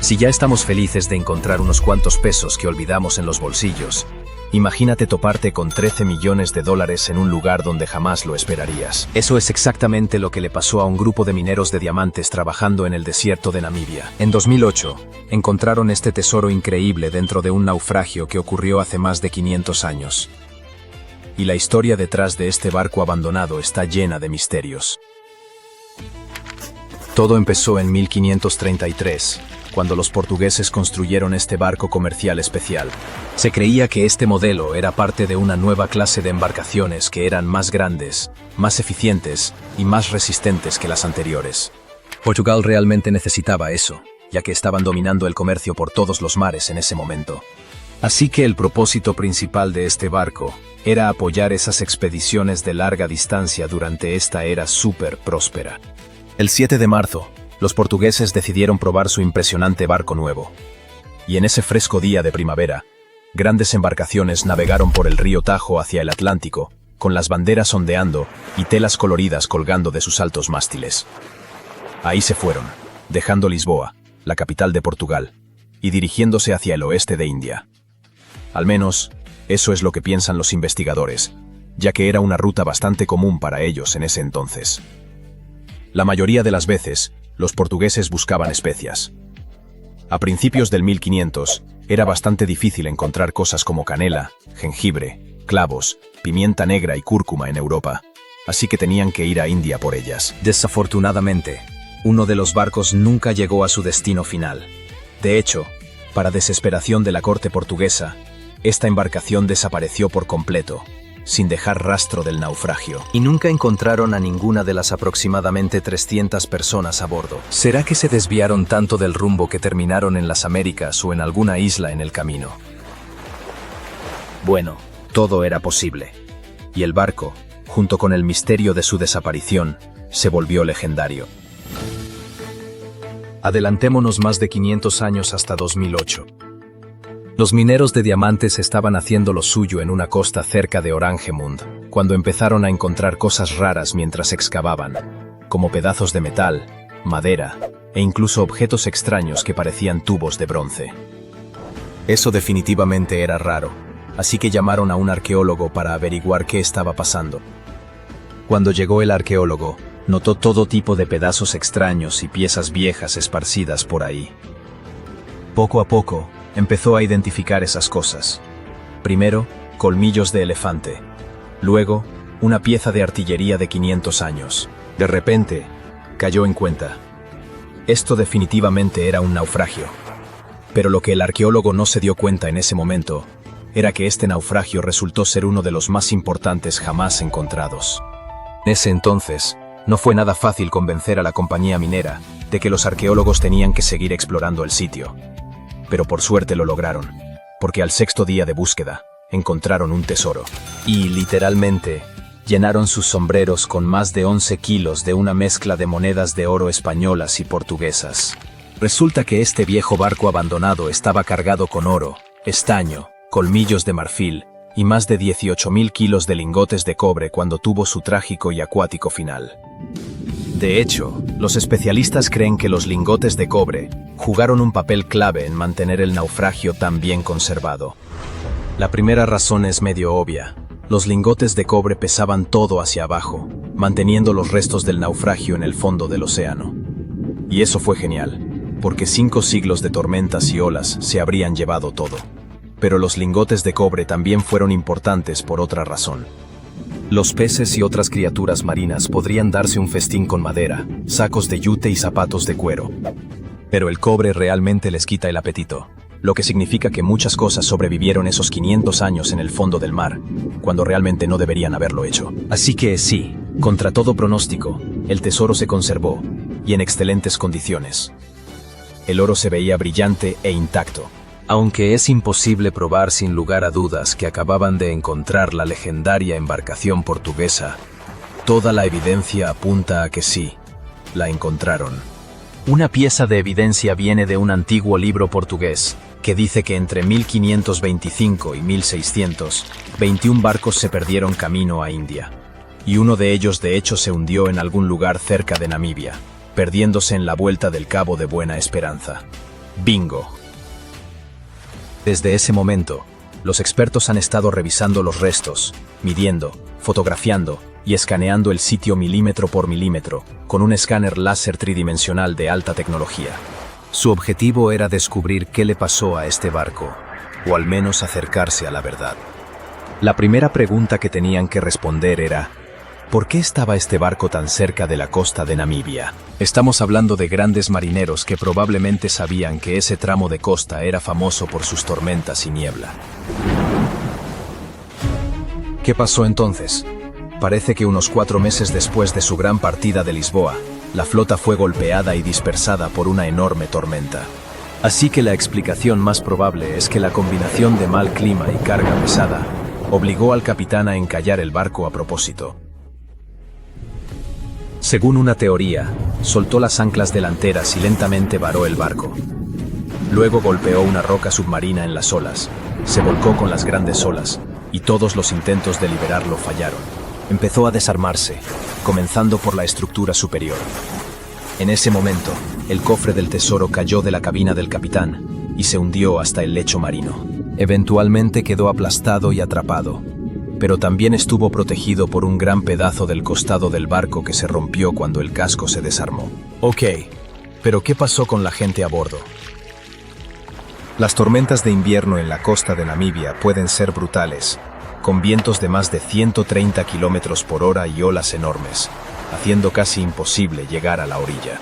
Si ya estamos felices de encontrar unos cuantos pesos que olvidamos en los bolsillos, imagínate toparte con 13 millones de dólares en un lugar donde jamás lo esperarías. Eso es exactamente lo que le pasó a un grupo de mineros de diamantes trabajando en el desierto de Namibia. En 2008, encontraron este tesoro increíble dentro de un naufragio que ocurrió hace más de 500 años. Y la historia detrás de este barco abandonado está llena de misterios. Todo empezó en 1533, cuando los portugueses construyeron este barco comercial especial. Se creía que este modelo era parte de una nueva clase de embarcaciones que eran más grandes, más eficientes y más resistentes que las anteriores. Portugal realmente necesitaba eso, ya que estaban dominando el comercio por todos los mares en ese momento. Así que el propósito principal de este barco era apoyar esas expediciones de larga distancia durante esta era súper próspera. El 7 de marzo, los portugueses decidieron probar su impresionante barco nuevo. Y en ese fresco día de primavera, grandes embarcaciones navegaron por el río Tajo hacia el Atlántico, con las banderas ondeando y telas coloridas colgando de sus altos mástiles. Ahí se fueron, dejando Lisboa, la capital de Portugal, y dirigiéndose hacia el oeste de India. Al menos, eso es lo que piensan los investigadores, ya que era una ruta bastante común para ellos en ese entonces. La mayoría de las veces, los portugueses buscaban especias. A principios del 1500, era bastante difícil encontrar cosas como canela, jengibre, clavos, pimienta negra y cúrcuma en Europa, así que tenían que ir a India por ellas. Desafortunadamente, uno de los barcos nunca llegó a su destino final. De hecho, para desesperación de la corte portuguesa, esta embarcación desapareció por completo, sin dejar rastro del naufragio. Y nunca encontraron a ninguna de las aproximadamente 300 personas a bordo. ¿Será que se desviaron tanto del rumbo que terminaron en las Américas o en alguna isla en el camino? Bueno, todo era posible. Y el barco, junto con el misterio de su desaparición, se volvió legendario. Adelantémonos más de 500 años hasta 2008. Los mineros de diamantes estaban haciendo lo suyo en una costa cerca de Oranjemund, cuando empezaron a encontrar cosas raras mientras excavaban, como pedazos de metal, madera e incluso objetos extraños que parecían tubos de bronce. Eso definitivamente era raro, así que llamaron a un arqueólogo para averiguar qué estaba pasando. Cuando llegó el arqueólogo, notó todo tipo de pedazos extraños y piezas viejas esparcidas por ahí. Poco a poco, empezó a identificar esas cosas. Primero, colmillos de elefante. Luego, una pieza de artillería de 500 años. De repente, cayó en cuenta. Esto definitivamente era un naufragio. Pero lo que el arqueólogo no se dio cuenta en ese momento, era que este naufragio resultó ser uno de los más importantes jamás encontrados. En ese entonces, no fue nada fácil convencer a la compañía minera de que los arqueólogos tenían que seguir explorando el sitio. Pero por suerte lo lograron, porque al 6º día de búsqueda, encontraron un tesoro. Y, literalmente, llenaron sus sombreros con más de 11 kilos de una mezcla de monedas de oro españolas y portuguesas. Resulta que este viejo barco abandonado estaba cargado con oro, estaño, colmillos de marfil y más de 18.000 kilos de lingotes de cobre cuando tuvo su trágico y acuático final. De hecho, los especialistas creen que los lingotes de cobre jugaron un papel clave en mantener el naufragio tan bien conservado. La primera razón es medio obvia. Los lingotes de cobre pesaban todo hacia abajo, manteniendo los restos del naufragio en el fondo del océano. Y eso fue genial, porque 5 siglos de tormentas y olas se habrían llevado todo. Pero los lingotes de cobre también fueron importantes por otra razón. Los peces y otras criaturas marinas podrían darse un festín con madera, sacos de yute y zapatos de cuero. Pero el cobre realmente les quita el apetito, lo que significa que muchas cosas sobrevivieron esos 500 años en el fondo del mar, cuando realmente no deberían haberlo hecho. Así que sí, contra todo pronóstico, el tesoro se conservó, y en excelentes condiciones. El oro se veía brillante e intacto. Aunque es imposible probar sin lugar a dudas que acababan de encontrar la legendaria embarcación portuguesa, toda la evidencia apunta a que sí, la encontraron. Una pieza de evidencia viene de un antiguo libro portugués, que dice que entre 1525 y 1600, 21 barcos se perdieron camino a India. Y uno de ellos de hecho se hundió en algún lugar cerca de Namibia, perdiéndose en la vuelta del Cabo de Buena Esperanza. Bingo. Desde ese momento, los expertos han estado revisando los restos, midiendo, fotografiando y escaneando el sitio milímetro por milímetro con un escáner láser tridimensional de alta tecnología. Su objetivo era descubrir qué le pasó a este barco, o al menos acercarse a la verdad. La primera pregunta que tenían que responder era: ¿por qué estaba este barco tan cerca de la costa de Namibia? Estamos hablando de grandes marineros que probablemente sabían que ese tramo de costa era famoso por sus tormentas y niebla. ¿Qué pasó entonces? Parece que unos 4 meses después de su gran partida de Lisboa, la flota fue golpeada y dispersada por una enorme tormenta. Así que la explicación más probable es que la combinación de mal clima y carga pesada obligó al capitán a encallar el barco a propósito. Según una teoría, soltó las anclas delanteras y lentamente varó el barco. Luego golpeó una roca submarina en las olas, se volcó con las grandes olas, y todos los intentos de liberarlo fallaron. Empezó a desarmarse, comenzando por la estructura superior. En ese momento, el cofre del tesoro cayó de la cabina del capitán y se hundió hasta el lecho marino. Eventualmente quedó aplastado y atrapado, pero también estuvo protegido por un gran pedazo del costado del barco que se rompió cuando el casco se desarmó. Ok, pero ¿qué pasó con la gente a bordo? Las tormentas de invierno en la costa de Namibia pueden ser brutales, con vientos de más de 130 kilómetros por hora y olas enormes, haciendo casi imposible llegar a la orilla.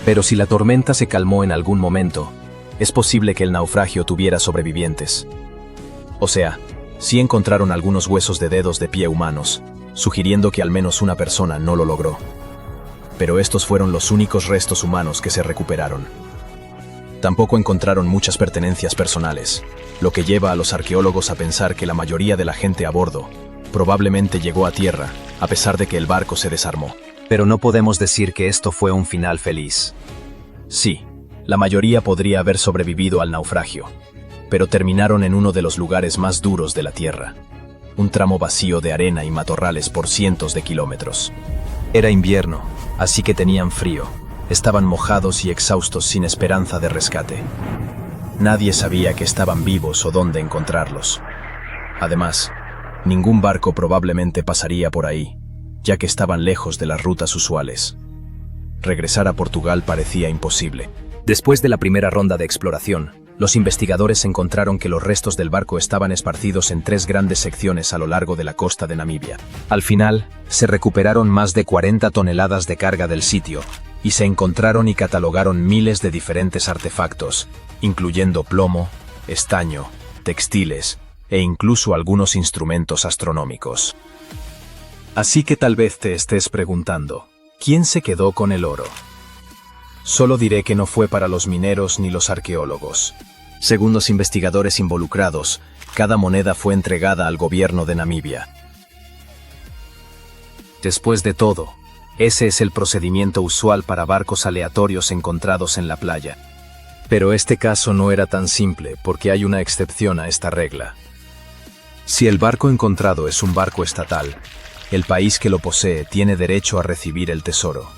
Pero si la tormenta se calmó en algún momento, es posible que el naufragio tuviera sobrevivientes. O sea, sí encontraron algunos huesos de dedos de pie humanos, sugiriendo que al menos una persona no lo logró. Pero estos fueron los únicos restos humanos que se recuperaron. Tampoco encontraron muchas pertenencias personales, lo que lleva a los arqueólogos a pensar que la mayoría de la gente a bordo probablemente llegó a tierra, a pesar de que el barco se desarmó. Pero no podemos decir que esto fue un final feliz. Sí, la mayoría podría haber sobrevivido al naufragio, pero terminaron en uno de los lugares más duros de la Tierra, un tramo vacío de arena y matorrales por cientos de kilómetros. Era invierno, así que tenían frío, estaban mojados y exhaustos sin esperanza de rescate. Nadie sabía que estaban vivos o dónde encontrarlos. Además, ningún barco probablemente pasaría por ahí, ya que estaban lejos de las rutas usuales. Regresar a Portugal parecía imposible. Después de la primera ronda de exploración, los investigadores encontraron que los restos del barco estaban esparcidos en 3 grandes secciones a lo largo de la costa de Namibia. Al final, se recuperaron más de 40 toneladas de carga del sitio, y se encontraron y catalogaron miles de diferentes artefactos, incluyendo plomo, estaño, textiles e incluso algunos instrumentos astronómicos. Así que tal vez te estés preguntando, ¿quién se quedó con el oro? Solo diré que no fue para los mineros ni los arqueólogos. Según los investigadores involucrados, cada moneda fue entregada al gobierno de Namibia. Después de todo, ese es el procedimiento usual para barcos aleatorios encontrados en la playa. Pero este caso no era tan simple porque hay una excepción a esta regla. Si el barco encontrado es un barco estatal, el país que lo posee tiene derecho a recibir el tesoro.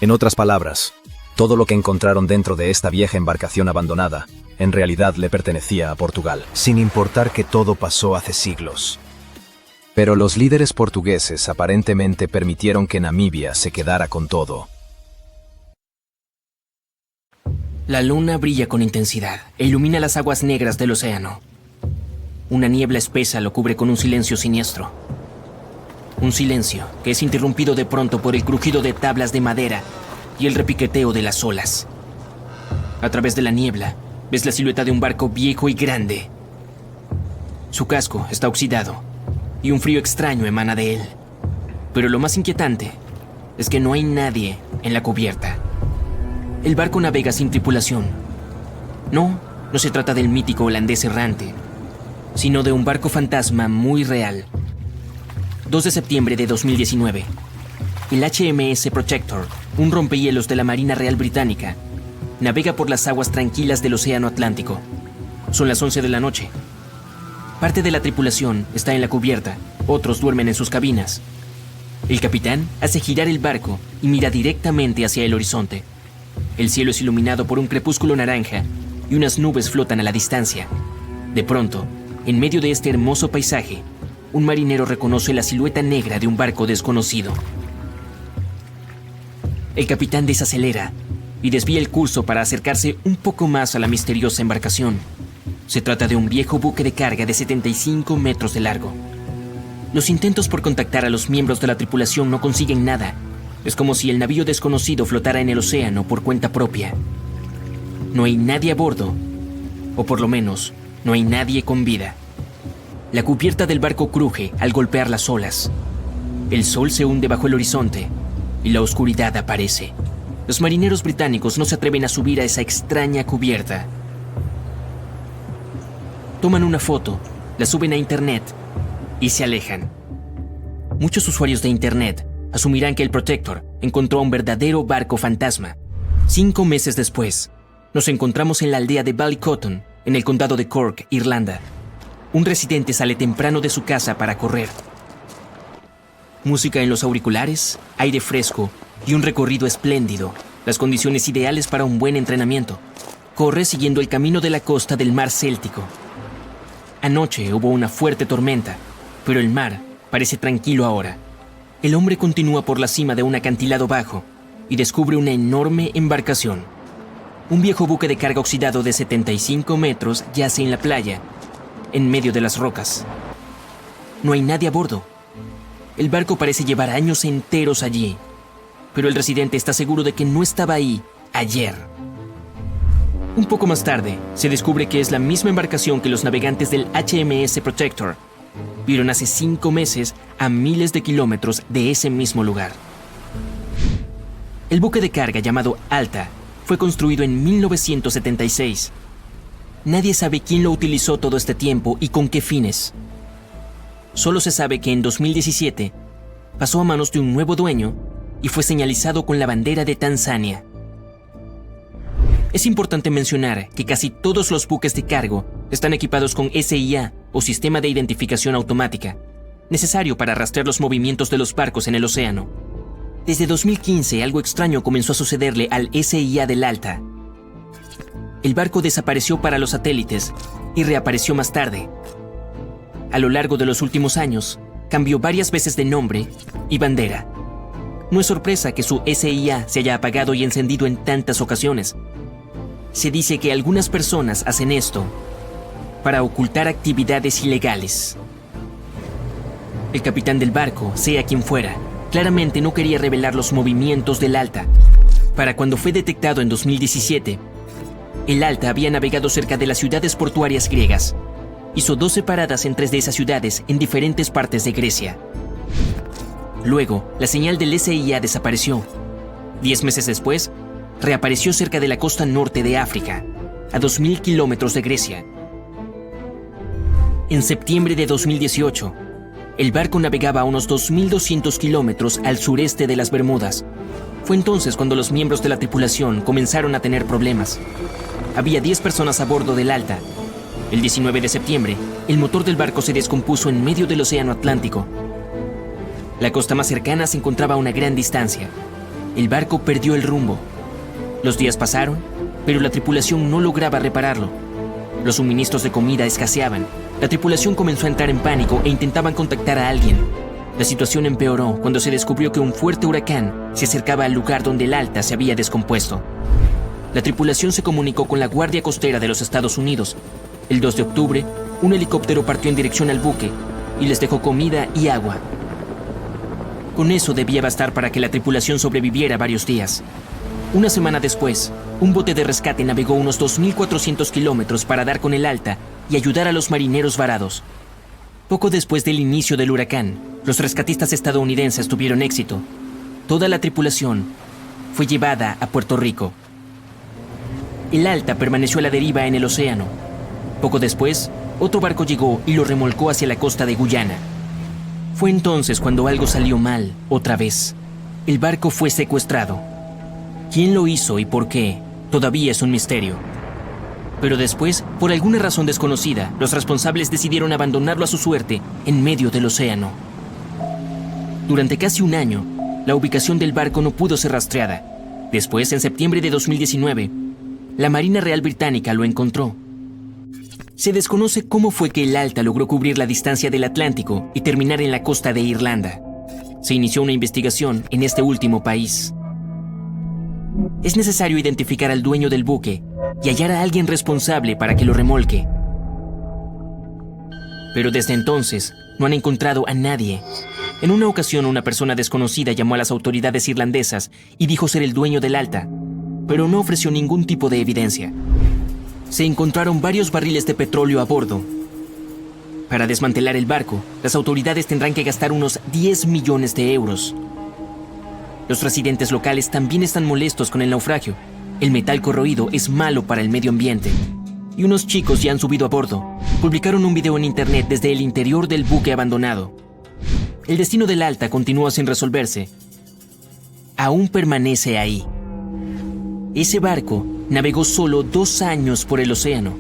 En otras palabras, todo lo que encontraron dentro de esta vieja embarcación abandonada, en realidad le pertenecía a Portugal, sin importar que todo pasó hace siglos. Pero los líderes portugueses aparentemente permitieron que Namibia se quedara con todo. La luna brilla con intensidad e ilumina las aguas negras del océano. Una niebla espesa lo cubre con un silencio siniestro. Un silencio que es interrumpido de pronto por el crujido de tablas de madera y el repiqueteo de las olas. A través de la niebla, ves la silueta de un barco viejo y grande. Su casco está oxidado y un frío extraño emana de él. Pero lo más inquietante es que no hay nadie en la cubierta. El barco navega sin tripulación. No se trata del mítico holandés errante, sino de un barco fantasma muy real. 2 de septiembre de 2019. El HMS Protector, un rompehielos de la Marina Real Británica, navega por las aguas tranquilas del Océano Atlántico. Son las 11 de la noche. Parte de la tripulación está en la cubierta, otros duermen en sus cabinas. El capitán hace girar el barco y mira directamente hacia el horizonte. El cielo es iluminado por un crepúsculo naranja y unas nubes flotan a la distancia. De pronto, en medio de este hermoso paisaje, un marinero reconoce la silueta negra de un barco desconocido. El capitán desacelera y desvía el curso para acercarse un poco más a la misteriosa embarcación. Se trata de un viejo buque de carga de 75 metros de largo. Los intentos por contactar a los miembros de la tripulación no consiguen nada. Es como si el navío desconocido flotara en el océano por cuenta propia. No hay nadie a bordo, o por lo menos, no hay nadie con vida. La cubierta del barco cruje al golpear las olas. El sol se hunde bajo el horizonte y la oscuridad aparece. Los marineros británicos no se atreven a subir a esa extraña cubierta. Toman una foto, la suben a internet y se alejan. Muchos usuarios de internet asumirán que el Protector encontró un verdadero barco fantasma. 5 meses después, nos encontramos en la aldea de Ballycotton, en el condado de Cork, Irlanda. Un residente sale temprano de su casa para correr. Música en los auriculares, aire fresco y un recorrido espléndido, las condiciones ideales para un buen entrenamiento. Corre siguiendo el camino de la costa del mar Céltico. Anoche hubo una fuerte tormenta, pero el mar parece tranquilo ahora. El hombre continúa por la cima de un acantilado bajo y descubre una enorme embarcación. Un viejo buque de carga oxidado de 75 metros yace en la playa, en medio de las rocas. No hay nadie a bordo. El barco parece llevar años enteros allí, pero el residente está seguro de que no estaba ahí ayer. Un poco más tarde, se descubre que es la misma embarcación que los navegantes del HMS Protector vieron hace 5 meses a miles de kilómetros de ese mismo lugar. El buque de carga llamado Alta fue construido en 1976. Nadie sabe quién lo utilizó todo este tiempo y con qué fines. Solo se sabe que en 2017 pasó a manos de un nuevo dueño y fue señalizado con la bandera de Tanzania. Es importante mencionar que casi todos los buques de cargo están equipados con SIA o Sistema de Identificación Automática, necesario para rastrear los movimientos de los barcos en el océano. Desde 2015 algo extraño comenzó a sucederle al SIA del Alta. El barco desapareció para los satélites y reapareció más tarde. A lo largo de los últimos años, cambió varias veces de nombre y bandera. No es sorpresa que su SIA se haya apagado y encendido en tantas ocasiones. Se dice que algunas personas hacen esto para ocultar actividades ilegales. El capitán del barco, sea quien fuera, claramente no quería revelar los movimientos del Alta. Para cuando fue detectado en 2017, el Alta había navegado cerca de las ciudades portuarias griegas. Hizo 12 paradas en 3 de esas ciudades en diferentes partes de Grecia. Luego, la señal del SIA desapareció. 10 meses después, reapareció cerca de la costa norte de África, a 2.000 kilómetros de Grecia. En septiembre de 2018, el barco navegaba a unos 2.200 kilómetros al sureste de las Bermudas. Fue entonces cuando los miembros de la tripulación comenzaron a tener problemas. Había 10 personas a bordo del Alta. El 19 de septiembre, el motor del barco se descompuso en medio del océano Atlántico. La costa más cercana se encontraba a una gran distancia. El barco perdió el rumbo. Los días pasaron, pero la tripulación no lograba repararlo. Los suministros de comida escaseaban. La tripulación comenzó a entrar en pánico e intentaban contactar a alguien. La situación empeoró cuando se descubrió que un fuerte huracán se acercaba al lugar donde el Alta se había descompuesto. La tripulación se comunicó con la Guardia Costera de los Estados Unidos. El 2 de octubre, un helicóptero partió en dirección al buque y les dejó comida y agua. Con eso debía bastar para que la tripulación sobreviviera varios días. Una semana después, un bote de rescate navegó unos 2.400 kilómetros para dar con el Alta y ayudar a los marineros varados. Poco después del inicio del huracán, los rescatistas estadounidenses tuvieron éxito. Toda la tripulación fue llevada a Puerto Rico. El Alta permaneció a la deriva en el océano. Poco después, otro barco llegó y lo remolcó hacia la costa de Guyana. Fue entonces cuando algo salió mal, otra vez. El barco fue secuestrado. ¿Quién lo hizo y por qué? Todavía es un misterio. Pero después, por alguna razón desconocida, los responsables decidieron abandonarlo a su suerte en medio del océano. Durante casi un año, la ubicación del barco no pudo ser rastreada. Después, en septiembre de 2019, la Marina Real Británica lo encontró. Se desconoce cómo fue que el Alta logró cubrir la distancia del Atlántico y terminar en la costa de Irlanda. Se inició una investigación en este último país. Es necesario identificar al dueño del buque y hallar a alguien responsable para que lo remolque. Pero desde entonces no han encontrado a nadie. En una ocasión, una persona desconocida llamó a las autoridades irlandesas y dijo ser el dueño del Alta, pero no ofreció ningún tipo de evidencia. Se encontraron varios barriles de petróleo a bordo. Para desmantelar el barco, las autoridades tendrán que gastar unos 10 millones de euros. Los residentes locales también están molestos con el naufragio. El metal corroído es malo para el medio ambiente. Y unos chicos ya han subido a bordo. Publicaron un video en internet desde el interior del buque abandonado. El destino del Alta continúa sin resolverse. Aún permanece ahí. Ese barco navegó solo 2 años por el océano.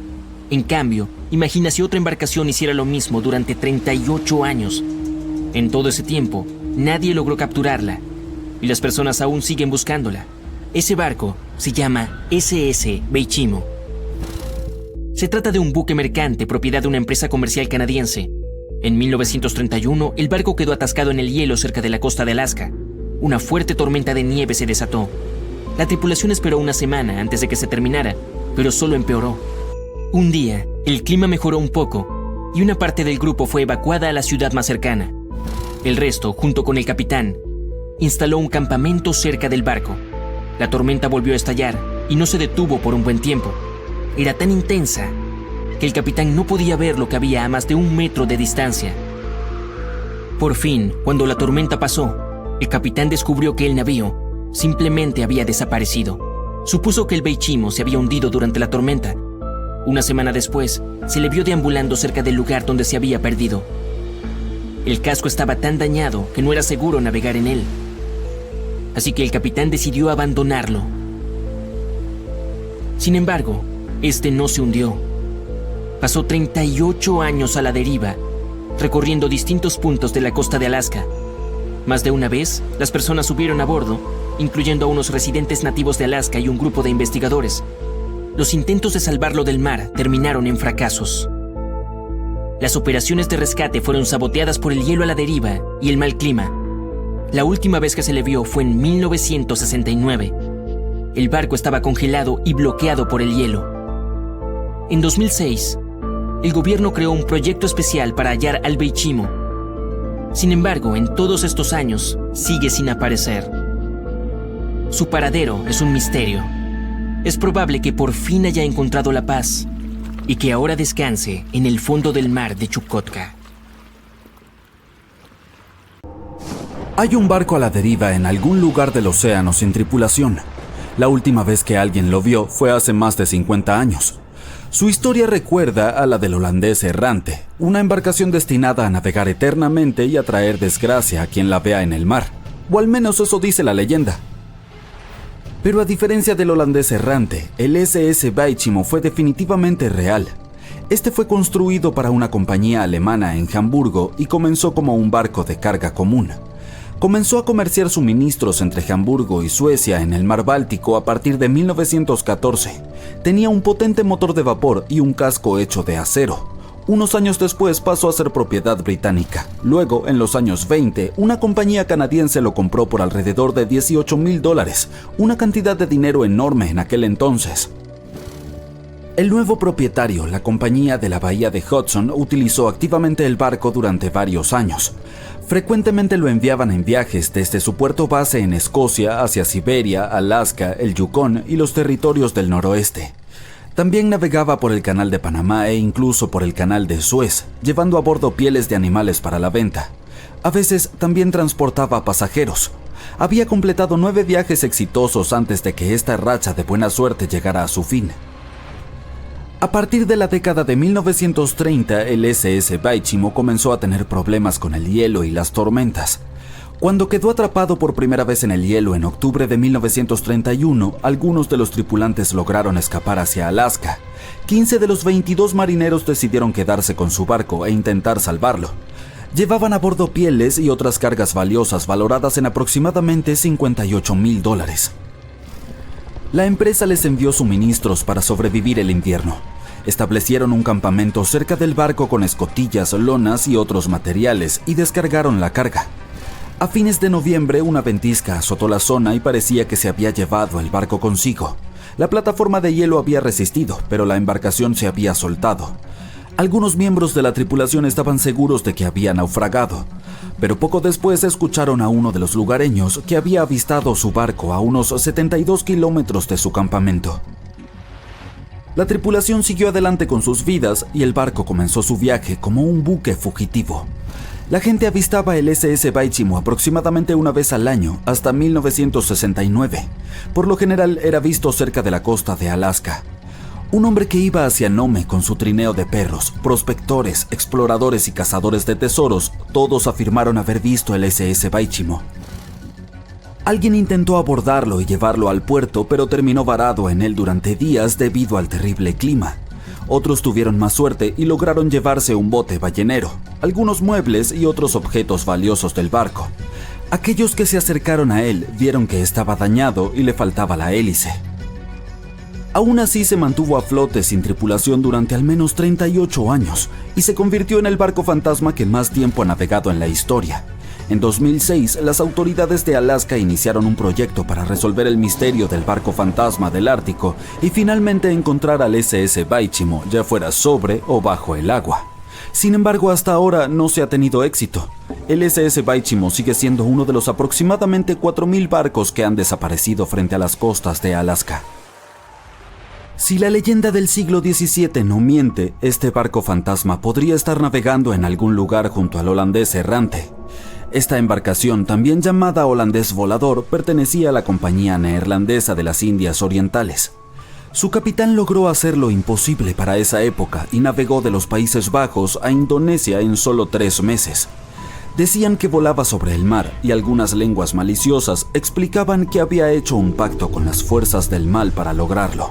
En cambio, imagina si otra embarcación hiciera lo mismo durante 38 años. En todo ese tiempo, nadie logró capturarla, y las personas aún siguen buscándola. Ese barco se llama SS Beichimo. Se trata de un buque mercante propiedad de una empresa comercial canadiense. En 1931, el barco quedó atascado en el hielo cerca de la costa de Alaska. Una fuerte tormenta de nieve se desató. La tripulación esperó una semana antes de que se terminara, pero solo empeoró. Un día, el clima mejoró un poco y una parte del grupo fue evacuada a la ciudad más cercana. El resto, junto con el capitán, instaló un campamento cerca del barco. La tormenta volvió a estallar y no se detuvo por un buen tiempo. Era tan intensa que el capitán no podía ver lo que había a más de 1 metro de distancia. Por fin, cuando la tormenta pasó, el capitán descubrió que el navío simplemente había desaparecido. Supuso que el Beichimo se había hundido durante la tormenta. Una semana después, se le vio deambulando cerca del lugar donde se había perdido. El casco estaba tan dañado que no era seguro navegar en él. Así que el capitán decidió abandonarlo. Sin embargo, este no se hundió. Pasó 38 años a la deriva, recorriendo distintos puntos de la costa de Alaska. Más de una vez, las personas subieron a bordo, incluyendo a unos residentes nativos de Alaska y un grupo de investigadores. Los intentos de salvarlo del mar terminaron en fracasos. Las operaciones de rescate fueron saboteadas por el hielo a la deriva y el mal clima. La última vez que se le vio fue en 1969. El barco estaba congelado y bloqueado por el hielo. En 2006, el gobierno creó un proyecto especial para hallar al Beichimo. Sin embargo, en todos estos años, sigue sin aparecer. Su paradero es un misterio. Es probable que por fin haya encontrado la paz y que ahora descanse en el fondo del mar de Chukotka. Hay un barco a la deriva en algún lugar del océano sin tripulación. La última vez que alguien lo vio fue hace más de 50 años. Su historia recuerda a la del holandés errante, una embarcación destinada a navegar eternamente y a traer desgracia a quien la vea en el mar, o al menos eso dice la leyenda. Pero a diferencia del holandés errante, el SS Beichimo fue definitivamente real. Este fue construido para una compañía alemana en Hamburgo y comenzó como un barco de carga común. Comenzó a comerciar suministros entre Hamburgo y Suecia en el mar Báltico a partir de 1914. Tenía un potente motor de vapor y un casco hecho de acero. Unos años después pasó a ser propiedad británica. Luego, en los años 20, una compañía canadiense lo compró por alrededor de $18,000, una cantidad de dinero enorme en aquel entonces. El nuevo propietario, la compañía de la bahía de Hudson, utilizó activamente el barco durante varios años. Frecuentemente lo enviaban en viajes desde su puerto base en Escocia hacia Siberia, Alaska, el Yukón y los territorios del noroeste. También navegaba por el canal de Panamá e incluso por el canal de Suez, llevando a bordo pieles de animales para la venta. A veces también transportaba pasajeros. Había completado 9 viajes exitosos antes de que esta racha de buena suerte llegara a su fin. A partir de la década de 1930, el SS Beichimo comenzó a tener problemas con el hielo y las tormentas. Cuando quedó atrapado por primera vez en el hielo en octubre de 1931, algunos de los tripulantes lograron escapar hacia Alaska. 15 de los 22 marineros decidieron quedarse con su barco e intentar salvarlo. Llevaban a bordo pieles y otras cargas valiosas valoradas en aproximadamente $58,000. La empresa les envió suministros para sobrevivir el invierno. Establecieron un campamento cerca del barco con escotillas, lonas y otros materiales y descargaron la carga. A fines de noviembre, una ventisca azotó la zona y parecía que se había llevado el barco consigo. La plataforma de hielo había resistido, pero la embarcación se había soltado. Algunos miembros de la tripulación estaban seguros de que había naufragado, pero poco después escucharon a uno de los lugareños que había avistado su barco a unos 72 kilómetros de su campamento. La tripulación siguió adelante con sus vidas y el barco comenzó su viaje como un buque fugitivo. La gente avistaba el SS Baichimo aproximadamente una vez al año hasta 1969. Por lo general era visto cerca de la costa de Alaska. Un hombre que iba hacia Nome con su trineo de perros, prospectores, exploradores y cazadores de tesoros, todos afirmaron haber visto el SS Baichimo. Alguien intentó abordarlo y llevarlo al puerto, pero terminó varado en él durante días debido al terrible clima. Otros tuvieron más suerte y lograron llevarse un bote ballenero, algunos muebles y otros objetos valiosos del barco. Aquellos que se acercaron a él vieron que estaba dañado y le faltaba la hélice. Aún así se mantuvo a flote sin tripulación durante al menos 38 años y se convirtió en el barco fantasma que más tiempo ha navegado en la historia. En 2006, las autoridades de Alaska iniciaron un proyecto para resolver el misterio del barco fantasma del Ártico y finalmente encontrar al SS Baichimo, ya fuera sobre o bajo el agua. Sin embargo, hasta ahora no se ha tenido éxito. El SS Baichimo sigue siendo uno de los aproximadamente 4.000 barcos que han desaparecido frente a las costas de Alaska. Si la leyenda del siglo XVII no miente, este barco fantasma podría estar navegando en algún lugar junto al holandés errante. Esta embarcación, también llamada holandés volador, pertenecía a la Compañía Neerlandesa de las Indias Orientales. Su capitán logró hacer lo imposible para esa época y navegó de los Países Bajos a Indonesia en solo 3 meses. Decían que volaba sobre el mar y algunas lenguas maliciosas explicaban que había hecho un pacto con las fuerzas del mal para lograrlo.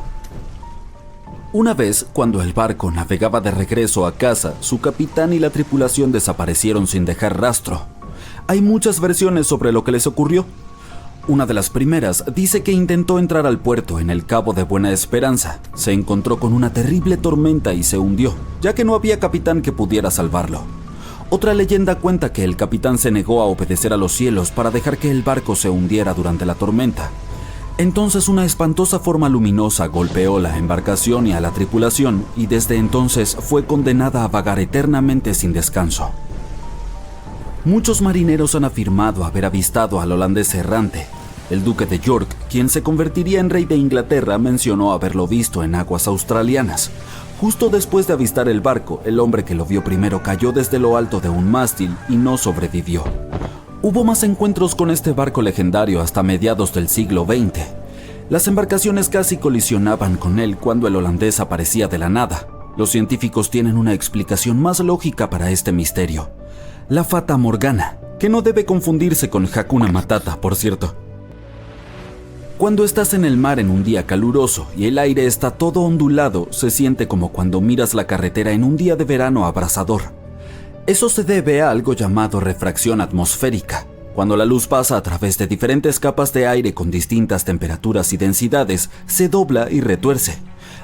Una vez, cuando el barco navegaba de regreso a casa, su capitán y la tripulación desaparecieron sin dejar rastro. Hay muchas versiones sobre lo que les ocurrió. Una de las primeras dice que intentó entrar al puerto en el Cabo de Buena Esperanza. Se encontró con una terrible tormenta y se hundió, ya que no había capitán que pudiera salvarlo. Otra leyenda cuenta que el capitán se negó a obedecer a los cielos para dejar que el barco se hundiera durante la tormenta. Entonces una espantosa forma luminosa golpeó la embarcación y a la tripulación, y desde entonces fue condenada a vagar eternamente sin descanso. Muchos marineros han afirmado haber avistado al holandés errante. El duque de York, quien se convertiría en rey de Inglaterra, mencionó haberlo visto en aguas australianas. Justo después de avistar el barco, el hombre que lo vio primero cayó desde lo alto de un mástil y no sobrevivió. Hubo más encuentros con este barco legendario hasta mediados del siglo XX. Las embarcaciones casi colisionaban con él cuando el holandés aparecía de la nada. Los científicos tienen una explicación más lógica para este misterio: la Fata Morgana, que no debe confundirse con Hakuna Matata, por cierto. Cuando estás en el mar en un día caluroso y el aire está todo ondulado, se siente como cuando miras la carretera en un día de verano abrasador. Eso se debe a algo llamado refracción atmosférica. Cuando la luz pasa a través de diferentes capas de aire con distintas temperaturas y densidades, se dobla y retuerce.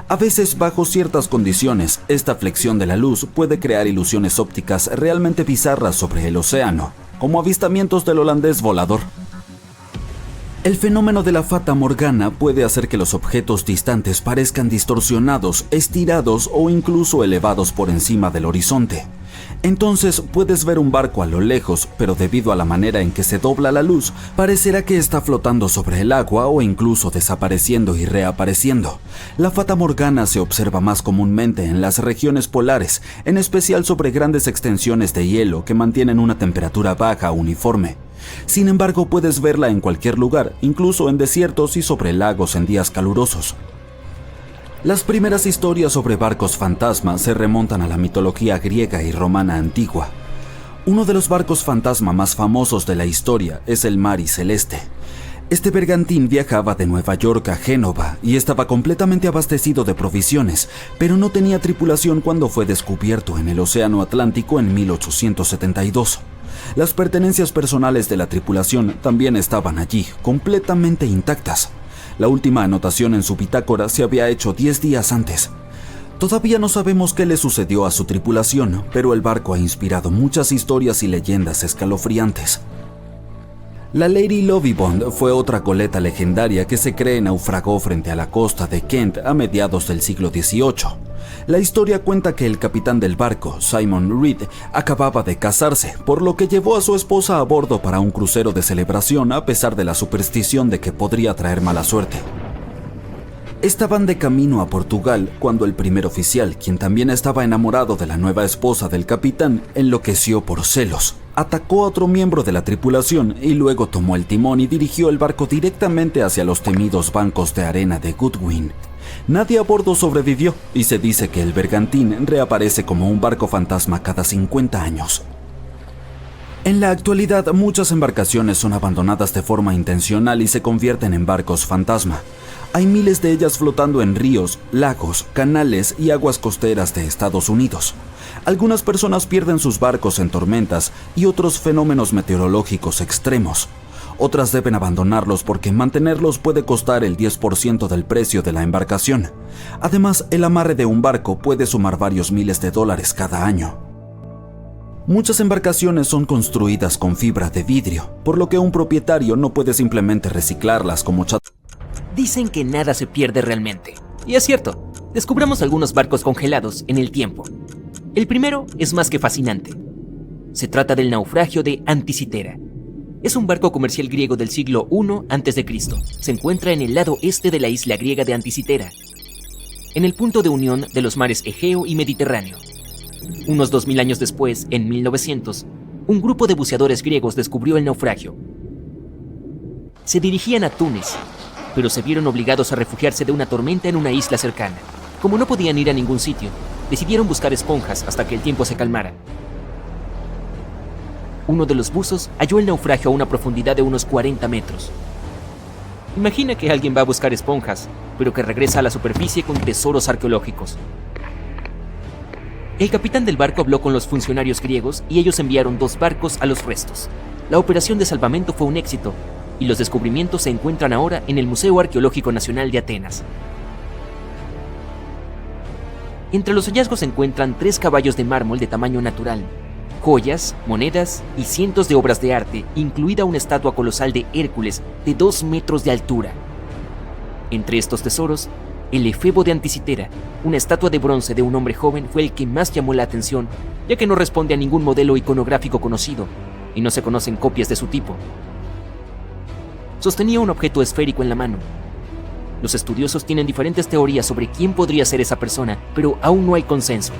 A veces, bajo ciertas condiciones, esta flexión de la luz puede crear ilusiones ópticas realmente bizarras sobre el océano, como avistamientos del holandés volador. El fenómeno de la Fata Morgana puede hacer que los objetos distantes parezcan distorsionados, estirados o incluso elevados por encima del horizonte. Entonces puedes ver un barco a lo lejos, pero debido a la manera en que se dobla la luz, parecerá que está flotando sobre el agua o incluso desapareciendo y reapareciendo. La Fata Morgana se observa más comúnmente en las regiones polares, en especial sobre grandes extensiones de hielo que mantienen una temperatura baja uniforme. Sin embargo, puedes verla en cualquier lugar, incluso en desiertos y sobre lagos en días calurosos. Las primeras historias sobre barcos fantasma se remontan a la mitología griega y romana antigua. Uno de los barcos fantasma más famosos de la historia es el Mari Celeste. Este bergantín viajaba de Nueva York a Génova y estaba completamente abastecido de provisiones, pero no tenía tripulación cuando fue descubierto en el Océano Atlántico en 1872. Las pertenencias personales de la tripulación también estaban allí, completamente intactas. La última anotación en su bitácora se había hecho 10 días antes. Todavía no sabemos qué le sucedió a su tripulación, pero el barco ha inspirado muchas historias y leyendas escalofriantes. La Lady Lovibond fue otra goleta legendaria que se cree naufragó frente a la costa de Kent a mediados del siglo XVIII. La historia cuenta que el capitán del barco, Simon Reed, acababa de casarse, por lo que llevó a su esposa a bordo para un crucero de celebración a pesar de la superstición de que podría traer mala suerte. Estaban de camino a Portugal cuando el primer oficial, quien también estaba enamorado de la nueva esposa del capitán, enloqueció por celos. Atacó a otro miembro de la tripulación y luego tomó el timón y dirigió el barco directamente hacia los temidos bancos de arena de Goodwin. Nadie a bordo sobrevivió y se dice que el bergantín reaparece como un barco fantasma cada 50 años. En la actualidad, muchas embarcaciones son abandonadas de forma intencional y se convierten en barcos fantasma. Hay miles de ellas flotando en ríos, lagos, canales y aguas costeras de Estados Unidos. Algunas personas pierden sus barcos en tormentas y otros fenómenos meteorológicos extremos. Otras deben abandonarlos porque mantenerlos puede costar el 10% del precio de la embarcación. Además, el amarre de un barco puede sumar varios miles de dólares cada año. Muchas embarcaciones son construidas con fibra de vidrio, por lo que un propietario no puede simplemente reciclarlas como chatarra. Dicen que nada se pierde realmente. Y es cierto, descubramos algunos barcos congelados en el tiempo. El primero es más que fascinante. Se trata del naufragio de Anticitera. Es un barco comercial griego del siglo I a.C. Se encuentra en el lado este de la isla griega de Anticitera, en el punto de unión de los mares Egeo y Mediterráneo. Unos 2000 años después, en 1900, un grupo de buceadores griegos descubrió el naufragio. Se dirigían a Túnez, pero se vieron obligados a refugiarse de una tormenta en una isla cercana. Como no podían ir a ningún sitio, decidieron buscar esponjas hasta que el tiempo se calmara. Uno de los buzos halló el naufragio a una profundidad de unos 40 metros. Imagina que alguien va a buscar esponjas, pero que regresa a la superficie con tesoros arqueológicos. El capitán del barco habló con los funcionarios griegos y ellos enviaron 2 barcos a los restos. La operación de salvamento fue un éxito y los descubrimientos se encuentran ahora en el Museo Arqueológico Nacional de Atenas. Entre los hallazgos se encuentran 3 caballos de mármol de tamaño natural, joyas, monedas y cientos de obras de arte, incluida una estatua colosal de Hércules de 2 metros de altura. Entre estos tesoros, el efebo de Anticitera, una estatua de bronce de un hombre joven, fue el que más llamó la atención, ya que no responde a ningún modelo iconográfico conocido y no se conocen copias de su tipo. Sostenía un objeto esférico en la mano. Los estudiosos tienen diferentes teorías sobre quién podría ser esa persona, pero aún no hay consenso.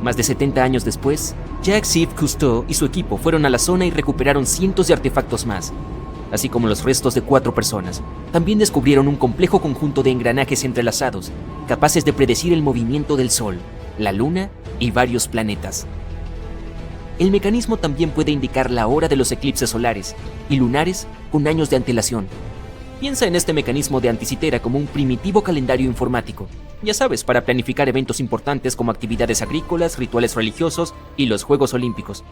Más de 70 años después, Jacques-Yves Cousteau y su equipo fueron a la zona y recuperaron cientos de artefactos más, así como los restos de 4 personas. También descubrieron un complejo conjunto de engranajes entrelazados, capaces de predecir el movimiento del Sol, la Luna y varios planetas. El mecanismo también puede indicar la hora de los eclipses solares y lunares con años de antelación. Piensa en este mecanismo de Anticitera como un primitivo calendario informático, ya sabes, para planificar eventos importantes como actividades agrícolas, rituales religiosos y los Juegos Olímpicos.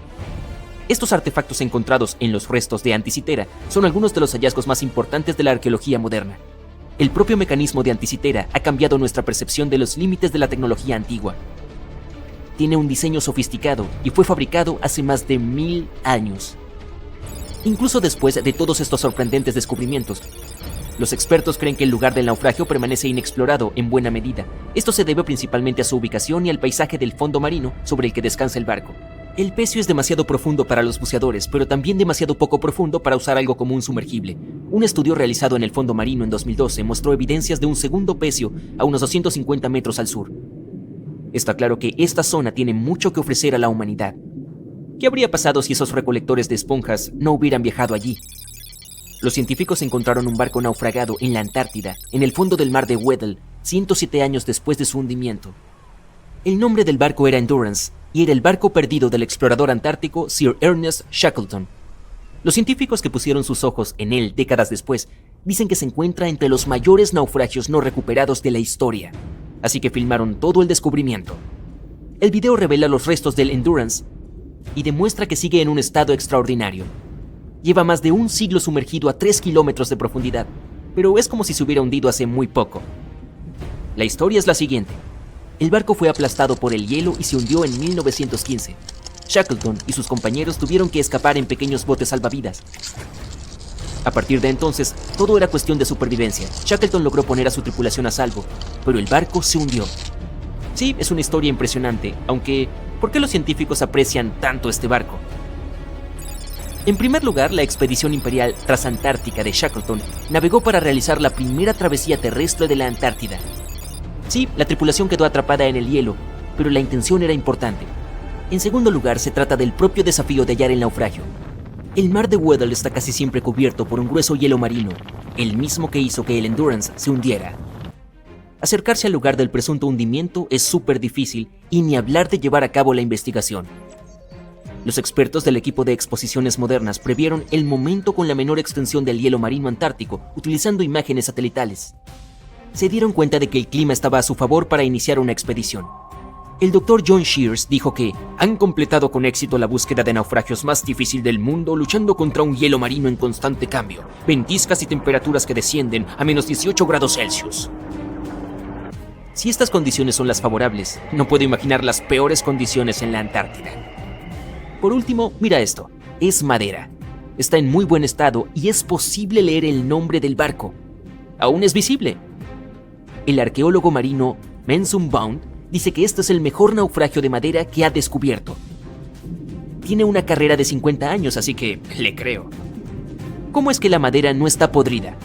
Estos artefactos encontrados en los restos de Anticitera son algunos de los hallazgos más importantes de la arqueología moderna. El propio mecanismo de Anticitera ha cambiado nuestra percepción de los límites de la tecnología antigua. Tiene un diseño sofisticado y fue fabricado hace más de 1000 años. Incluso después de todos estos sorprendentes descubrimientos, los expertos creen que el lugar del naufragio permanece inexplorado en buena medida. Esto se debe principalmente a su ubicación y al paisaje del fondo marino sobre el que descansa el barco. El pecio es demasiado profundo para los buceadores, pero también demasiado poco profundo para usar algo como un sumergible. Un estudio realizado en el fondo marino en 2012 mostró evidencias de un segundo pecio a unos 250 metros al sur. Está claro que esta zona tiene mucho que ofrecer a la humanidad. ¿Qué habría pasado si esos recolectores de esponjas no hubieran viajado allí? Los científicos encontraron un barco naufragado en la Antártida, en el fondo del mar de Weddell, 107 años después de su hundimiento. El nombre del barco era Endurance, y era el barco perdido del explorador antártico Sir Ernest Shackleton. Los científicos que pusieron sus ojos en él décadas después dicen que se encuentra entre los mayores naufragios no recuperados de la historia, así que filmaron todo el descubrimiento. El video revela los restos del Endurance y demuestra que sigue en un estado extraordinario. Lleva más de un siglo sumergido a 3 kilómetros de profundidad. pero es como si se hubiera hundido hace muy poco. La historia es la siguiente. El barco fue aplastado por el hielo y se hundió en 1915. Shackleton y sus compañeros tuvieron que escapar en pequeños botes salvavidas. A partir de entonces, todo era cuestión de supervivencia. Shackleton logró poner a su tripulación a salvo, pero el barco se hundió. Sí, es una historia impresionante, aunque ¿por qué los científicos aprecian tanto este barco? En primer lugar, la expedición imperial transantártica de Shackleton navegó para realizar la primera travesía terrestre de la Antártida. Sí, la tripulación quedó atrapada en el hielo, pero la intención era importante. En segundo lugar, se trata del propio desafío de hallar el naufragio. El mar de Weddell está casi siempre cubierto por un grueso hielo marino, el mismo que hizo que el Endurance se hundiera. Acercarse al lugar del presunto hundimiento es súper difícil y ni hablar de llevar a cabo la investigación. Los expertos del equipo de exposiciones modernas previeron el momento con la menor extensión del hielo marino antártico utilizando imágenes satelitales. Se dieron cuenta de que el clima estaba a su favor para iniciar una expedición. El Dr. John Shears dijo que han completado con éxito la búsqueda de naufragios más difícil del mundo luchando contra un hielo marino en constante cambio, ventiscas y temperaturas que descienden a menos 18 grados Celsius. Si estas condiciones son las favorables, no puedo imaginar las peores condiciones en la Antártida. Por último, mira esto, es madera. Está en muy buen estado y es posible leer el nombre del barco. Aún es visible. El arqueólogo marino Mensum Bond dice que este es el mejor naufragio de madera que ha descubierto. Tiene una carrera de 50 años, así que le creo. ¿Cómo es que la madera no está podrida?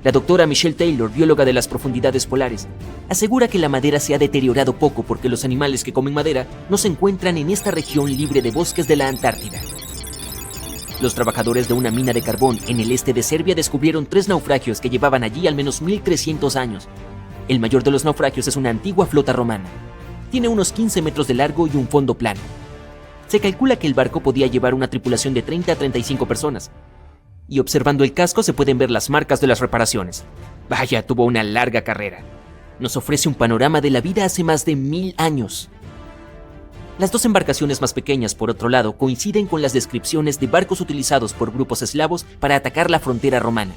La doctora Michelle Taylor, bióloga de las profundidades polares, asegura que la madera se ha deteriorado poco porque los animales que comen madera no se encuentran en esta región libre de bosques de la Antártida. Los trabajadores de una mina de carbón en el este de Serbia descubrieron 3 naufragios que llevaban allí al menos 1300 años. El mayor de los naufragios es una antigua flota romana. Tiene unos 15 metros de largo y un fondo plano. Se calcula que el barco podía llevar una tripulación de 30 a 35 personas. Y observando el casco se pueden ver las marcas de las reparaciones. Vaya, tuvo una larga carrera. Nos ofrece un panorama de la vida hace más de 1000 años. Las 2 embarcaciones más pequeñas, por otro lado, coinciden con las descripciones de barcos utilizados por grupos eslavos para atacar la frontera romana.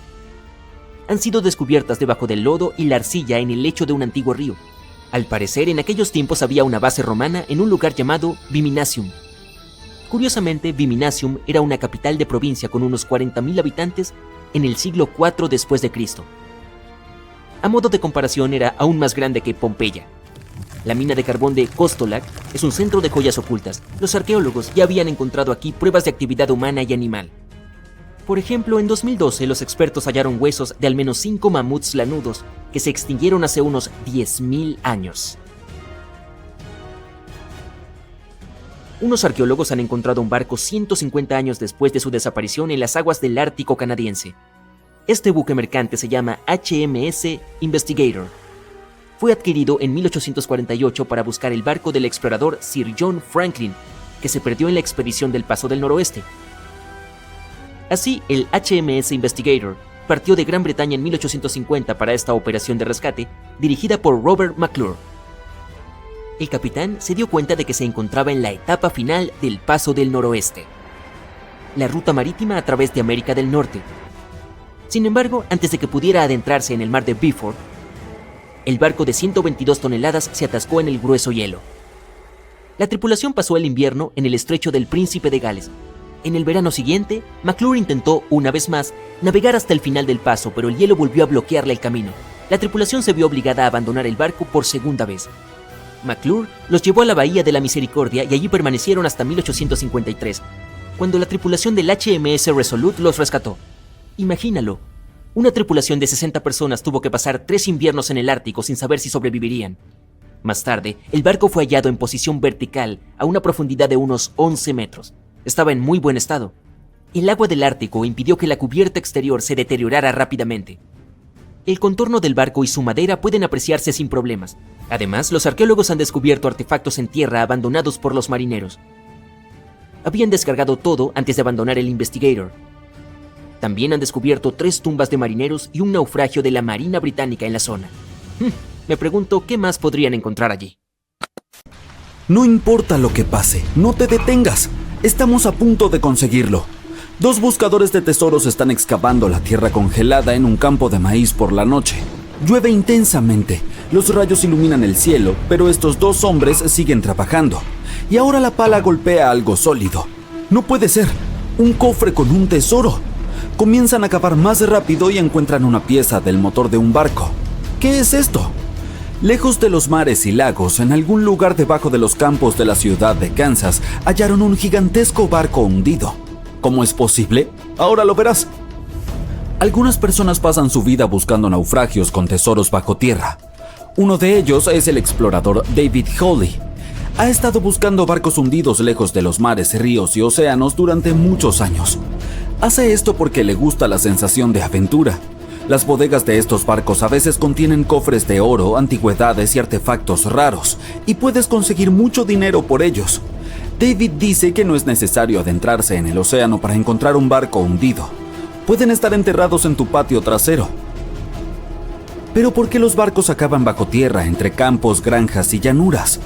Han sido descubiertas debajo del lodo y la arcilla en el lecho de un antiguo río. Al parecer, en aquellos tiempos había una base romana en un lugar llamado Viminacium. Curiosamente, Viminacium era una capital de provincia con unos 40.000 habitantes en el siglo IV después de Cristo. A modo de comparación, era aún más grande que Pompeya. La mina de carbón de Kostolac es un centro de joyas ocultas. Los arqueólogos ya habían encontrado aquí pruebas de actividad humana y animal. Por ejemplo, en 2012 los expertos hallaron huesos de al menos 5 mamuts lanudos que se extinguieron hace unos 10.000 años. Unos arqueólogos han encontrado un barco 150 años después de su desaparición en las aguas del Ártico canadiense. Este buque mercante se llama HMS Investigator. Fue adquirido en 1848 para buscar el barco del explorador Sir John Franklin, que se perdió en la expedición del Paso del Noroeste. Así, el HMS Investigator partió de Gran Bretaña en 1850 para esta operación de rescate, dirigida por Robert McClure. El capitán se dio cuenta de que se encontraba en la etapa final del Paso del Noroeste, la ruta marítima a través de América del Norte. Sin embargo, antes de que pudiera adentrarse en el mar de Beaufort, el barco de 122 toneladas se atascó en el grueso hielo. La tripulación pasó el invierno en el estrecho del Príncipe de Gales. En el verano siguiente, McClure intentó, una vez más, navegar hasta el final del paso, pero el hielo volvió a bloquearle el camino. La tripulación se vio obligada a abandonar el barco por segunda vez. McClure los llevó a la Bahía de la Misericordia y allí permanecieron hasta 1853, cuando la tripulación del HMS Resolute los rescató. Imagínalo, una tripulación de 60 personas tuvo que pasar 3 inviernos en el Ártico sin saber si sobrevivirían. Más tarde, el barco fue hallado en posición vertical a una profundidad de unos 11 metros. Estaba en muy buen estado. El agua del Ártico impidió que la cubierta exterior se deteriorara rápidamente. El contorno del barco y su madera pueden apreciarse sin problemas. Además, los arqueólogos han descubierto artefactos en tierra abandonados por los marineros. Habían descargado todo antes de abandonar el Investigator. También han descubierto 3 tumbas de marineros y un naufragio de la Marina Británica en la zona. Me pregunto qué más podrían encontrar allí. No importa lo que pase, no te detengas. Estamos a punto de conseguirlo. Dos buscadores de tesoros están excavando la tierra congelada en un campo de maíz por la noche. Llueve intensamente, los rayos iluminan el cielo, pero estos dos hombres siguen trabajando. Y ahora la pala golpea algo sólido. No puede ser, un cofre con un tesoro. Comienzan a cavar más rápido y encuentran una pieza del motor de un barco. ¿Qué es esto? Lejos de los mares y lagos, en algún lugar debajo de los campos de la ciudad de Kansas, hallaron un gigantesco barco hundido. ¿Cómo es posible? Ahora lo verás. Algunas personas pasan su vida buscando naufragios con tesoros bajo tierra. Uno de ellos es el explorador David Hawley. Ha estado buscando barcos hundidos lejos de los mares, ríos y océanos durante muchos años. Hace esto porque le gusta la sensación de aventura. Las bodegas de estos barcos a veces contienen cofres de oro, antigüedades y artefactos raros, y puedes conseguir mucho dinero por ellos. David dice que no es necesario adentrarse en el océano para encontrar un barco hundido. Pueden estar enterrados en tu patio trasero. Pero ¿por qué los barcos acaban bajo tierra entre campos, granjas y llanuras?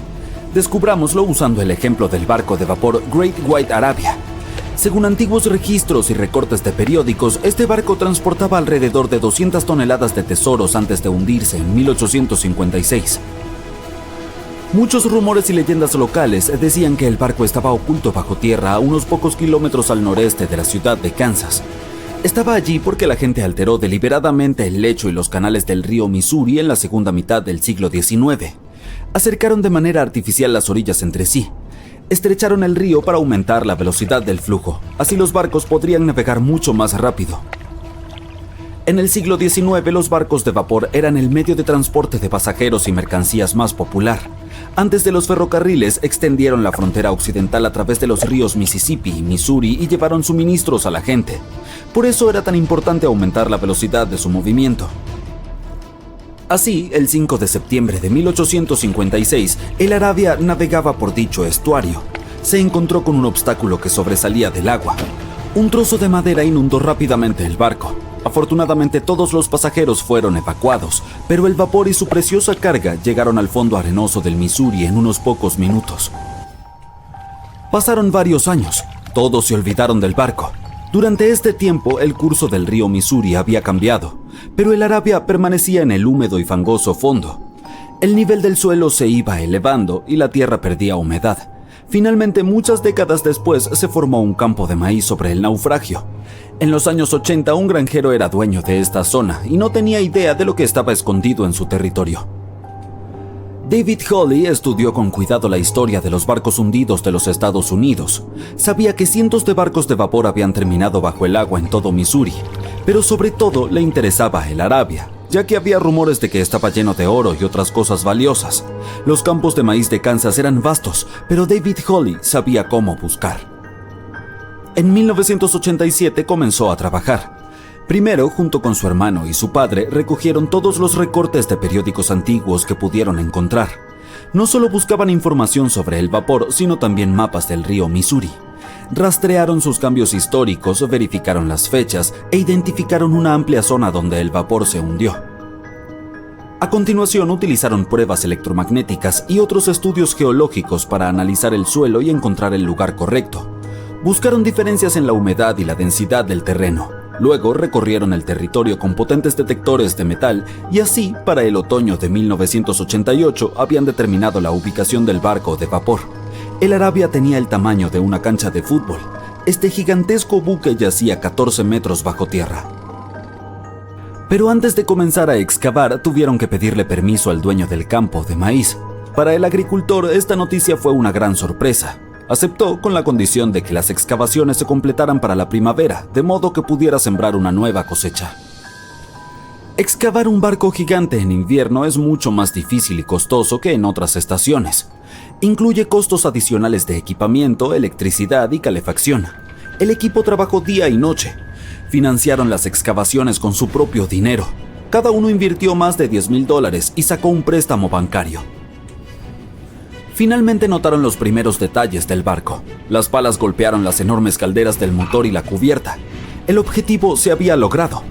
Descubrámoslo usando el ejemplo del barco de vapor Great White Arabia. Según antiguos registros y recortes de periódicos, este barco transportaba alrededor de 200 toneladas de tesoros antes de hundirse en 1856. Muchos rumores y leyendas locales decían que el barco estaba oculto bajo tierra a unos pocos kilómetros al noreste de la ciudad de Kansas. Estaba allí porque la gente alteró deliberadamente el lecho y los canales del río Missouri en la segunda mitad del siglo XIX. Acercaron de manera artificial las orillas entre sí. Estrecharon el río para aumentar la velocidad del flujo, así los barcos podrían navegar mucho más rápido. En el siglo XIX, los barcos de vapor eran el medio de transporte de pasajeros y mercancías más popular. Antes de los ferrocarriles, extendieron la frontera occidental a través de los ríos Mississippi y Missouri y llevaron suministros a la gente. Por eso era tan importante aumentar la velocidad de su movimiento. Así, el 5 de septiembre de 1856, el Arabia navegaba por dicho estuario. Se encontró con un obstáculo que sobresalía del agua. Un trozo de madera inundó rápidamente el barco. Afortunadamente todos los pasajeros fueron evacuados, pero el vapor y su preciosa carga llegaron al fondo arenoso del Missouri en unos pocos minutos. Pasaron varios años, todos se olvidaron del barco. Durante este tiempo, el curso del río Missouri había cambiado, pero el Arabia permanecía en el húmedo y fangoso fondo. El nivel del suelo se iba elevando y la tierra perdía humedad. Finalmente, muchas décadas después, se formó un campo de maíz sobre el naufragio. En los años 80, un granjero era dueño de esta zona y no tenía idea de lo que estaba escondido en su territorio. David Hawley estudió con cuidado la historia de los barcos hundidos de los Estados Unidos. Sabía que cientos de barcos de vapor habían terminado bajo el agua en todo Missouri, pero sobre todo le interesaba el Arabia, ya que había rumores de que estaba lleno de oro y otras cosas valiosas. Los campos de maíz de Kansas eran vastos, pero David Hawley sabía cómo buscar. En 1987 comenzó a trabajar. Primero, junto con su hermano y su padre, recogieron todos los recortes de periódicos antiguos que pudieron encontrar. No solo buscaban información sobre el vapor, sino también mapas del río Missouri. Rastrearon sus cambios históricos, verificaron las fechas e identificaron una amplia zona donde el vapor se hundió. A continuación, utilizaron pruebas electromagnéticas y otros estudios geológicos para analizar el suelo y encontrar el lugar correcto. Buscaron diferencias en la humedad y la densidad del terreno. Luego recorrieron el territorio con potentes detectores de metal y así, para el otoño de 1988, habían determinado la ubicación del barco de vapor. El Arabia tenía el tamaño de una cancha de fútbol. Este gigantesco buque yacía 14 metros bajo tierra. Pero antes de comenzar a excavar, tuvieron que pedirle permiso al dueño del campo de maíz. Para el agricultor, esta noticia fue una gran sorpresa. Aceptó con la condición de que las excavaciones se completaran para la primavera, de modo que pudiera sembrar una nueva cosecha. Excavar un barco gigante en invierno es mucho más difícil y costoso que en otras estaciones. Incluye costos adicionales de equipamiento, electricidad y calefacción. El equipo trabajó día y noche. Financiaron las excavaciones con su propio dinero. Cada uno invirtió más de $10,000 y sacó un préstamo bancario. Finalmente notaron los primeros detalles del barco. Las palas golpearon las enormes calderas del motor y la cubierta. El objetivo se había logrado.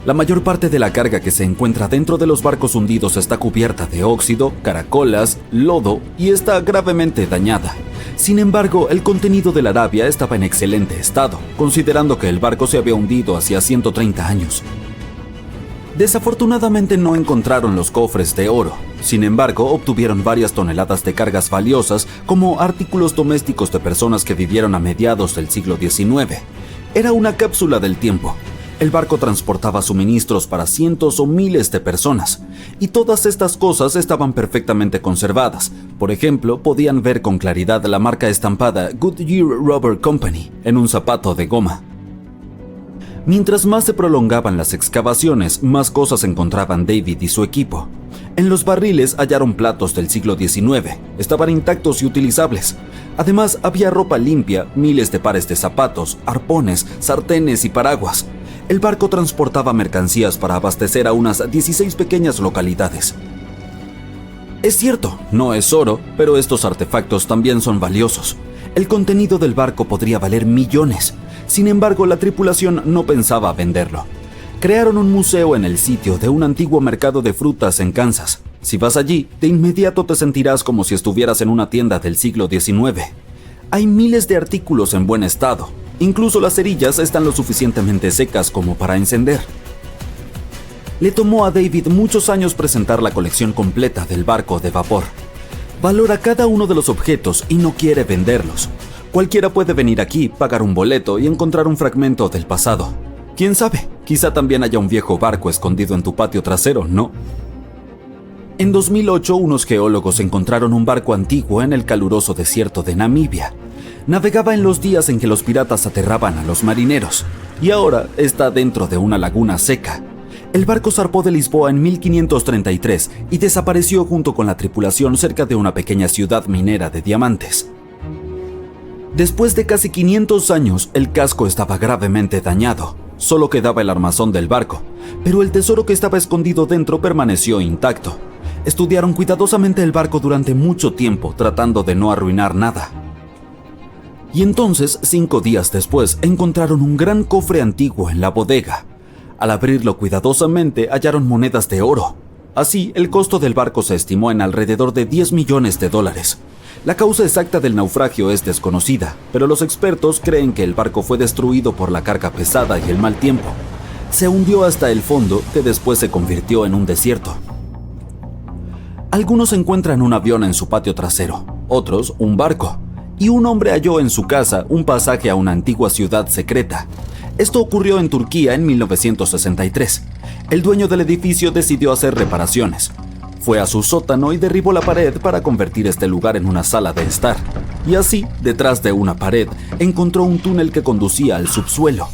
La mayor parte de la carga que se encuentra dentro de los barcos hundidos está cubierta de óxido, caracolas, lodo y está gravemente dañada. Sin embargo, el contenido de la Arabia estaba en excelente estado, considerando que el barco se había hundido hacía 130 años. Desafortunadamente no encontraron los cofres de oro. Sin embargo, obtuvieron varias toneladas de cargas valiosas como artículos domésticos de personas que vivieron a mediados del siglo XIX. Era una cápsula del tiempo. El barco transportaba suministros para cientos o miles de personas, y todas estas cosas estaban perfectamente conservadas. Por ejemplo, podían ver con claridad la marca estampada Goodyear Rubber Company en un zapato de goma. Mientras más se prolongaban las excavaciones, más cosas encontraban David y su equipo. En los barriles hallaron platos del siglo XIX, estaban intactos y utilizables. Además, había ropa limpia, miles de pares de zapatos, arpones, sartenes y paraguas. El barco transportaba mercancías para abastecer a unas 16 pequeñas localidades. Es cierto, no es oro, pero estos artefactos también son valiosos. El contenido del barco podría valer millones. Sin embargo, la tripulación no pensaba venderlo. Crearon un museo en el sitio de un antiguo mercado de frutas en Kansas. Si vas allí, de inmediato te sentirás como si estuvieras en una tienda del siglo XIX. Hay miles de artículos en buen estado. Incluso las cerillas están lo suficientemente secas como para encender. Le tomó a David muchos años presentar la colección completa del barco de vapor. Valora cada uno de los objetos y no quiere venderlos. Cualquiera puede venir aquí, pagar un boleto y encontrar un fragmento del pasado. ¿Quién sabe? Quizá también haya un viejo barco escondido en tu patio trasero, ¿no? En 2008, unos geólogos encontraron un barco antiguo en el caluroso desierto de Namibia. Navegaba en los días en que los piratas aterraban a los marineros, y ahora está dentro de una laguna seca. El barco zarpó de Lisboa en 1533 y desapareció junto con la tripulación cerca de una pequeña ciudad minera de diamantes. Después de casi 500 años, el casco estaba gravemente dañado. Solo quedaba el armazón del barco, pero el tesoro que estaba escondido dentro permaneció intacto. Estudiaron cuidadosamente el barco durante mucho tiempo, tratando de no arruinar nada. Y entonces, 5 días después, encontraron un gran cofre antiguo en la bodega. Al abrirlo cuidadosamente, hallaron monedas de oro. Así, el costo del barco se estimó en alrededor de $10 millones. La causa exacta del naufragio es desconocida, pero los expertos creen que el barco fue destruido por la carga pesada y el mal tiempo. Se hundió hasta el fondo, que después se convirtió en un desierto. Algunos encuentran un avión en su patio trasero, otros un barco, y un hombre halló en su casa un pasaje a una antigua ciudad secreta. Esto ocurrió en Turquía en 1963. El dueño del edificio decidió hacer reparaciones. Fue a su sótano y derribó la pared para convertir este lugar en una sala de estar. Y así, detrás de una pared, encontró un túnel que conducía al subsuelo.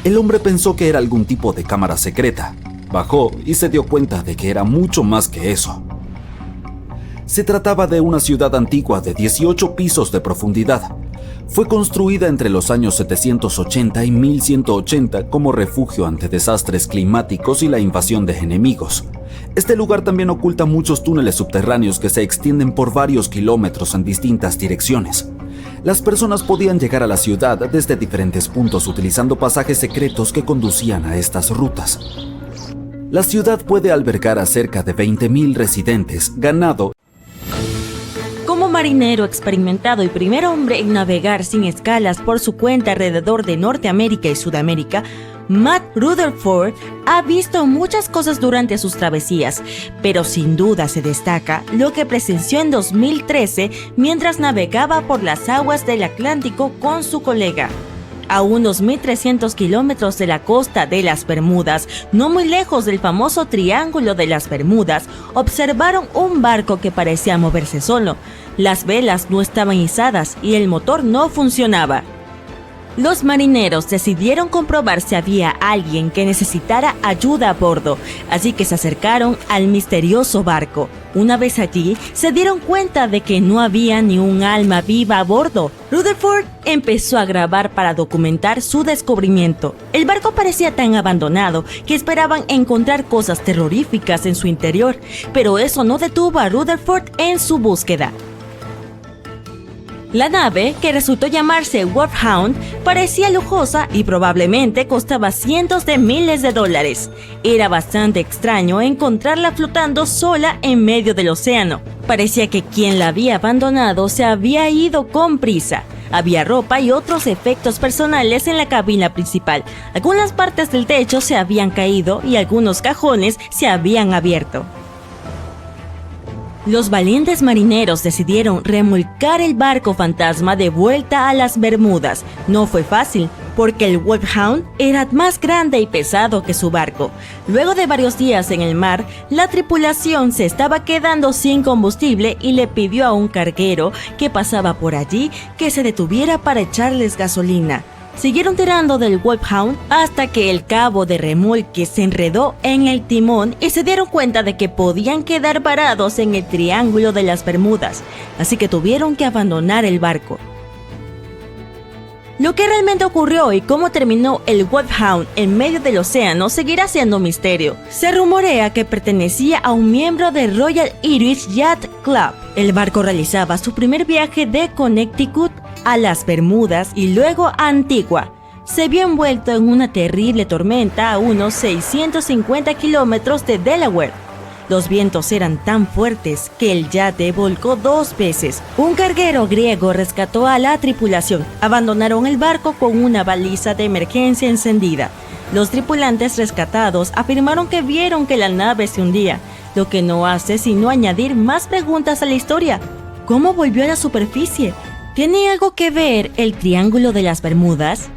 El hombre pensó que era algún tipo de cámara secreta. Bajó y se dio cuenta de que era mucho más que eso. Se trataba de una ciudad antigua de 18 pisos de profundidad. Fue construida entre los años 780 y 1180 como refugio ante desastres climáticos y la invasión de enemigos. Este lugar también oculta muchos túneles subterráneos que se extienden por varios kilómetros en distintas direcciones. Las personas podían llegar a la ciudad desde diferentes puntos utilizando pasajes secretos que conducían a estas rutas. La ciudad puede albergar a cerca de 20,000 residentes, ganado. Como marinero experimentado y primer hombre en navegar sin escalas por su cuenta alrededor de Norteamérica y Sudamérica, Matt Rutherford ha visto muchas cosas durante sus travesías, pero sin duda se destaca lo que presenció en 2013 mientras navegaba por las aguas del Atlántico con su colega. A unos 1.300 kilómetros de la costa de las Bermudas, no muy lejos del famoso Triángulo de las Bermudas, observaron un barco que parecía moverse solo. Las velas no estaban izadas y el motor no funcionaba. Los marineros decidieron comprobar si había alguien que necesitara ayuda a bordo, así que se acercaron al misterioso barco. Una vez allí, se dieron cuenta de que no había ni un alma viva a bordo. Rutherford empezó a grabar para documentar su descubrimiento. El barco parecía tan abandonado que esperaban encontrar cosas terroríficas en su interior, pero eso no detuvo a Rutherford en su búsqueda. La nave, que resultó llamarse Wolfhound, parecía lujosa y probablemente costaba cientos de miles de dólares. Era bastante extraño encontrarla flotando sola en medio del océano. Parecía que quien la había abandonado se había ido con prisa. Había ropa y otros efectos personales en la cabina principal. Algunas partes del techo se habían caído y algunos cajones se habían abierto. Los valientes marineros decidieron remolcar el barco fantasma de vuelta a las Bermudas. No fue fácil, porque el Wolfhound era más grande y pesado que su barco. Luego de varios días en el mar, la tripulación se estaba quedando sin combustible y le pidió a un carguero que pasaba por allí que se detuviera para echarles gasolina. Siguieron tirando del Wolfhound hasta que el cabo de remolque se enredó en el timón y se dieron cuenta de que podían quedar varados en el Triángulo de las Bermudas, así que tuvieron que abandonar el barco. Lo que realmente ocurrió y cómo terminó el Wolfhound en medio del océano seguirá siendo un misterio. Se rumorea que pertenecía a un miembro del Royal Irish Yacht Club. El barco realizaba su primer viaje de Connecticut a las Bermudas y luego a Antigua. Se vio envuelto en una terrible tormenta a unos 650 kilómetros de Delaware. Los vientos eran tan fuertes que el yate volcó 2 veces. Un carguero griego rescató a la tripulación. Abandonaron el barco con una baliza de emergencia encendida. Los tripulantes rescatados afirmaron que vieron que la nave se hundía, lo que no hace sino añadir más preguntas a la historia. ¿Cómo volvió a la superficie? ¿Tiene algo que ver el Triángulo de las Bermudas?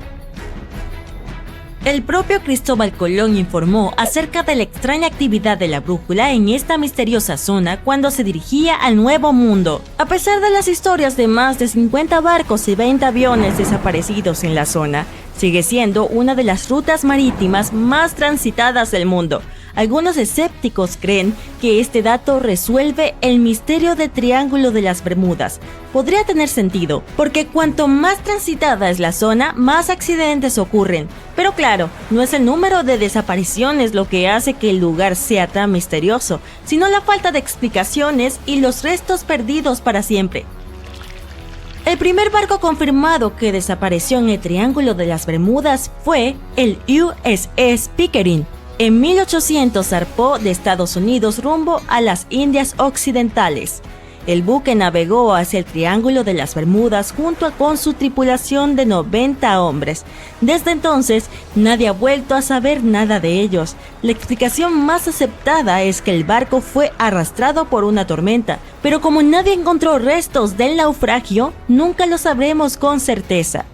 El propio Cristóbal Colón informó acerca de la extraña actividad de la brújula en esta misteriosa zona cuando se dirigía al Nuevo Mundo. A pesar de las historias de más de 50 barcos y 20 aviones desaparecidos en la zona, sigue siendo una de las rutas marítimas más transitadas del mundo. Algunos escépticos creen que este dato resuelve el misterio del Triángulo de las Bermudas. Podría tener sentido, porque cuanto más transitada es la zona, más accidentes ocurren. Pero claro, no es el número de desapariciones lo que hace que el lugar sea tan misterioso, sino la falta de explicaciones y los restos perdidos para siempre. El primer barco confirmado que desapareció en el Triángulo de las Bermudas fue el USS Pickering. En 1800 zarpó de Estados Unidos rumbo a las Indias Occidentales. El buque navegó hacia el Triángulo de las Bermudas junto con su tripulación de 90 hombres. Desde entonces, nadie ha vuelto a saber nada de ellos. La explicación más aceptada es que el barco fue arrastrado por una tormenta, pero como nadie encontró restos del naufragio, nunca lo sabremos con certeza.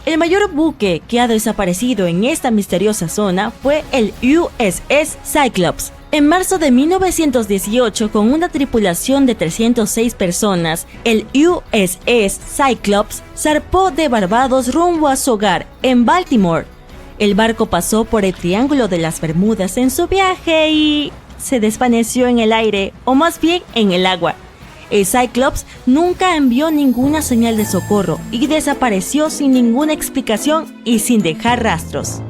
El mayor buque que ha desaparecido en esta misteriosa zona fue el USS Cyclops. En marzo de 1918, con una tripulación de 306 personas, el USS Cyclops zarpó de Barbados rumbo a su hogar, en Baltimore. El barco pasó por el Triángulo de las Bermudas en su viaje y se desvaneció en el aire, o más bien en el agua. El Cyclops nunca envió ninguna señal de socorro y desapareció sin ninguna explicación y sin dejar rastros.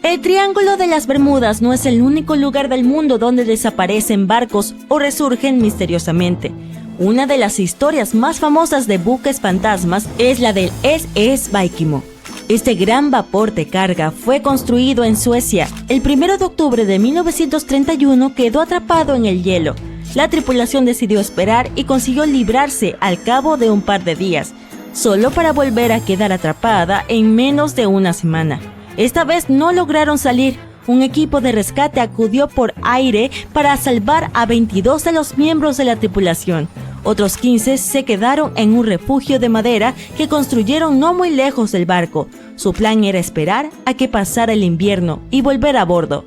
El Triángulo de las Bermudas no es el único lugar del mundo donde desaparecen barcos o resurgen misteriosamente. Una de las historias más famosas de buques fantasmas es la del SS Vikimo. Este gran vapor de carga fue construido en Suecia. El 1 de octubre de 1931 quedó atrapado en el hielo. La tripulación decidió esperar y consiguió librarse al cabo de un par de días, solo para volver a quedar atrapada en menos de una semana. Esta vez no lograron salir. Un equipo de rescate acudió por aire para salvar a 22 de los miembros de la tripulación. Otros 15 se quedaron en un refugio de madera que construyeron no muy lejos del barco. Su plan era esperar a que pasara el invierno y volver a bordo.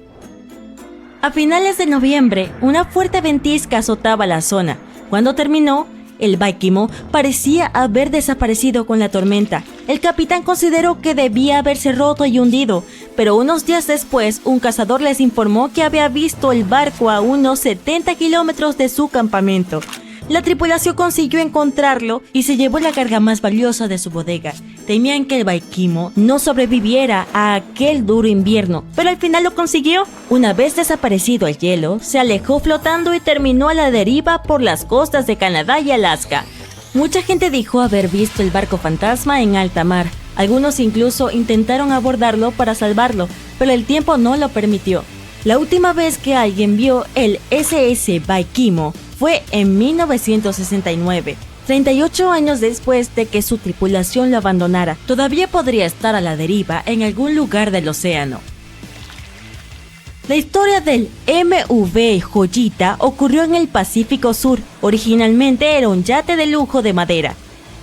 A finales de noviembre, una fuerte ventisca azotaba la zona. Cuando terminó, el Vikimo parecía haber desaparecido con la tormenta. El capitán consideró que debía haberse roto y hundido, pero unos días después, un cazador les informó que había visto el barco a unos 70 kilómetros de su campamento. La tripulación consiguió encontrarlo y se llevó la carga más valiosa de su bodega. Temían que el Vikimo no sobreviviera a aquel duro invierno, pero al final lo consiguió. Una vez desaparecido el hielo, se alejó flotando y terminó a la deriva por las costas de Canadá y Alaska. Mucha gente dijo haber visto el barco fantasma en alta mar. Algunos incluso intentaron abordarlo para salvarlo, pero el tiempo no lo permitió. La última vez que alguien vio el SS Baikimo fue en 1969, 38 años después de que su tripulación lo abandonara. Todavía podría estar a la deriva en algún lugar del océano. La historia del MV Joyita ocurrió en el Pacífico Sur. Originalmente era un yate de lujo de madera.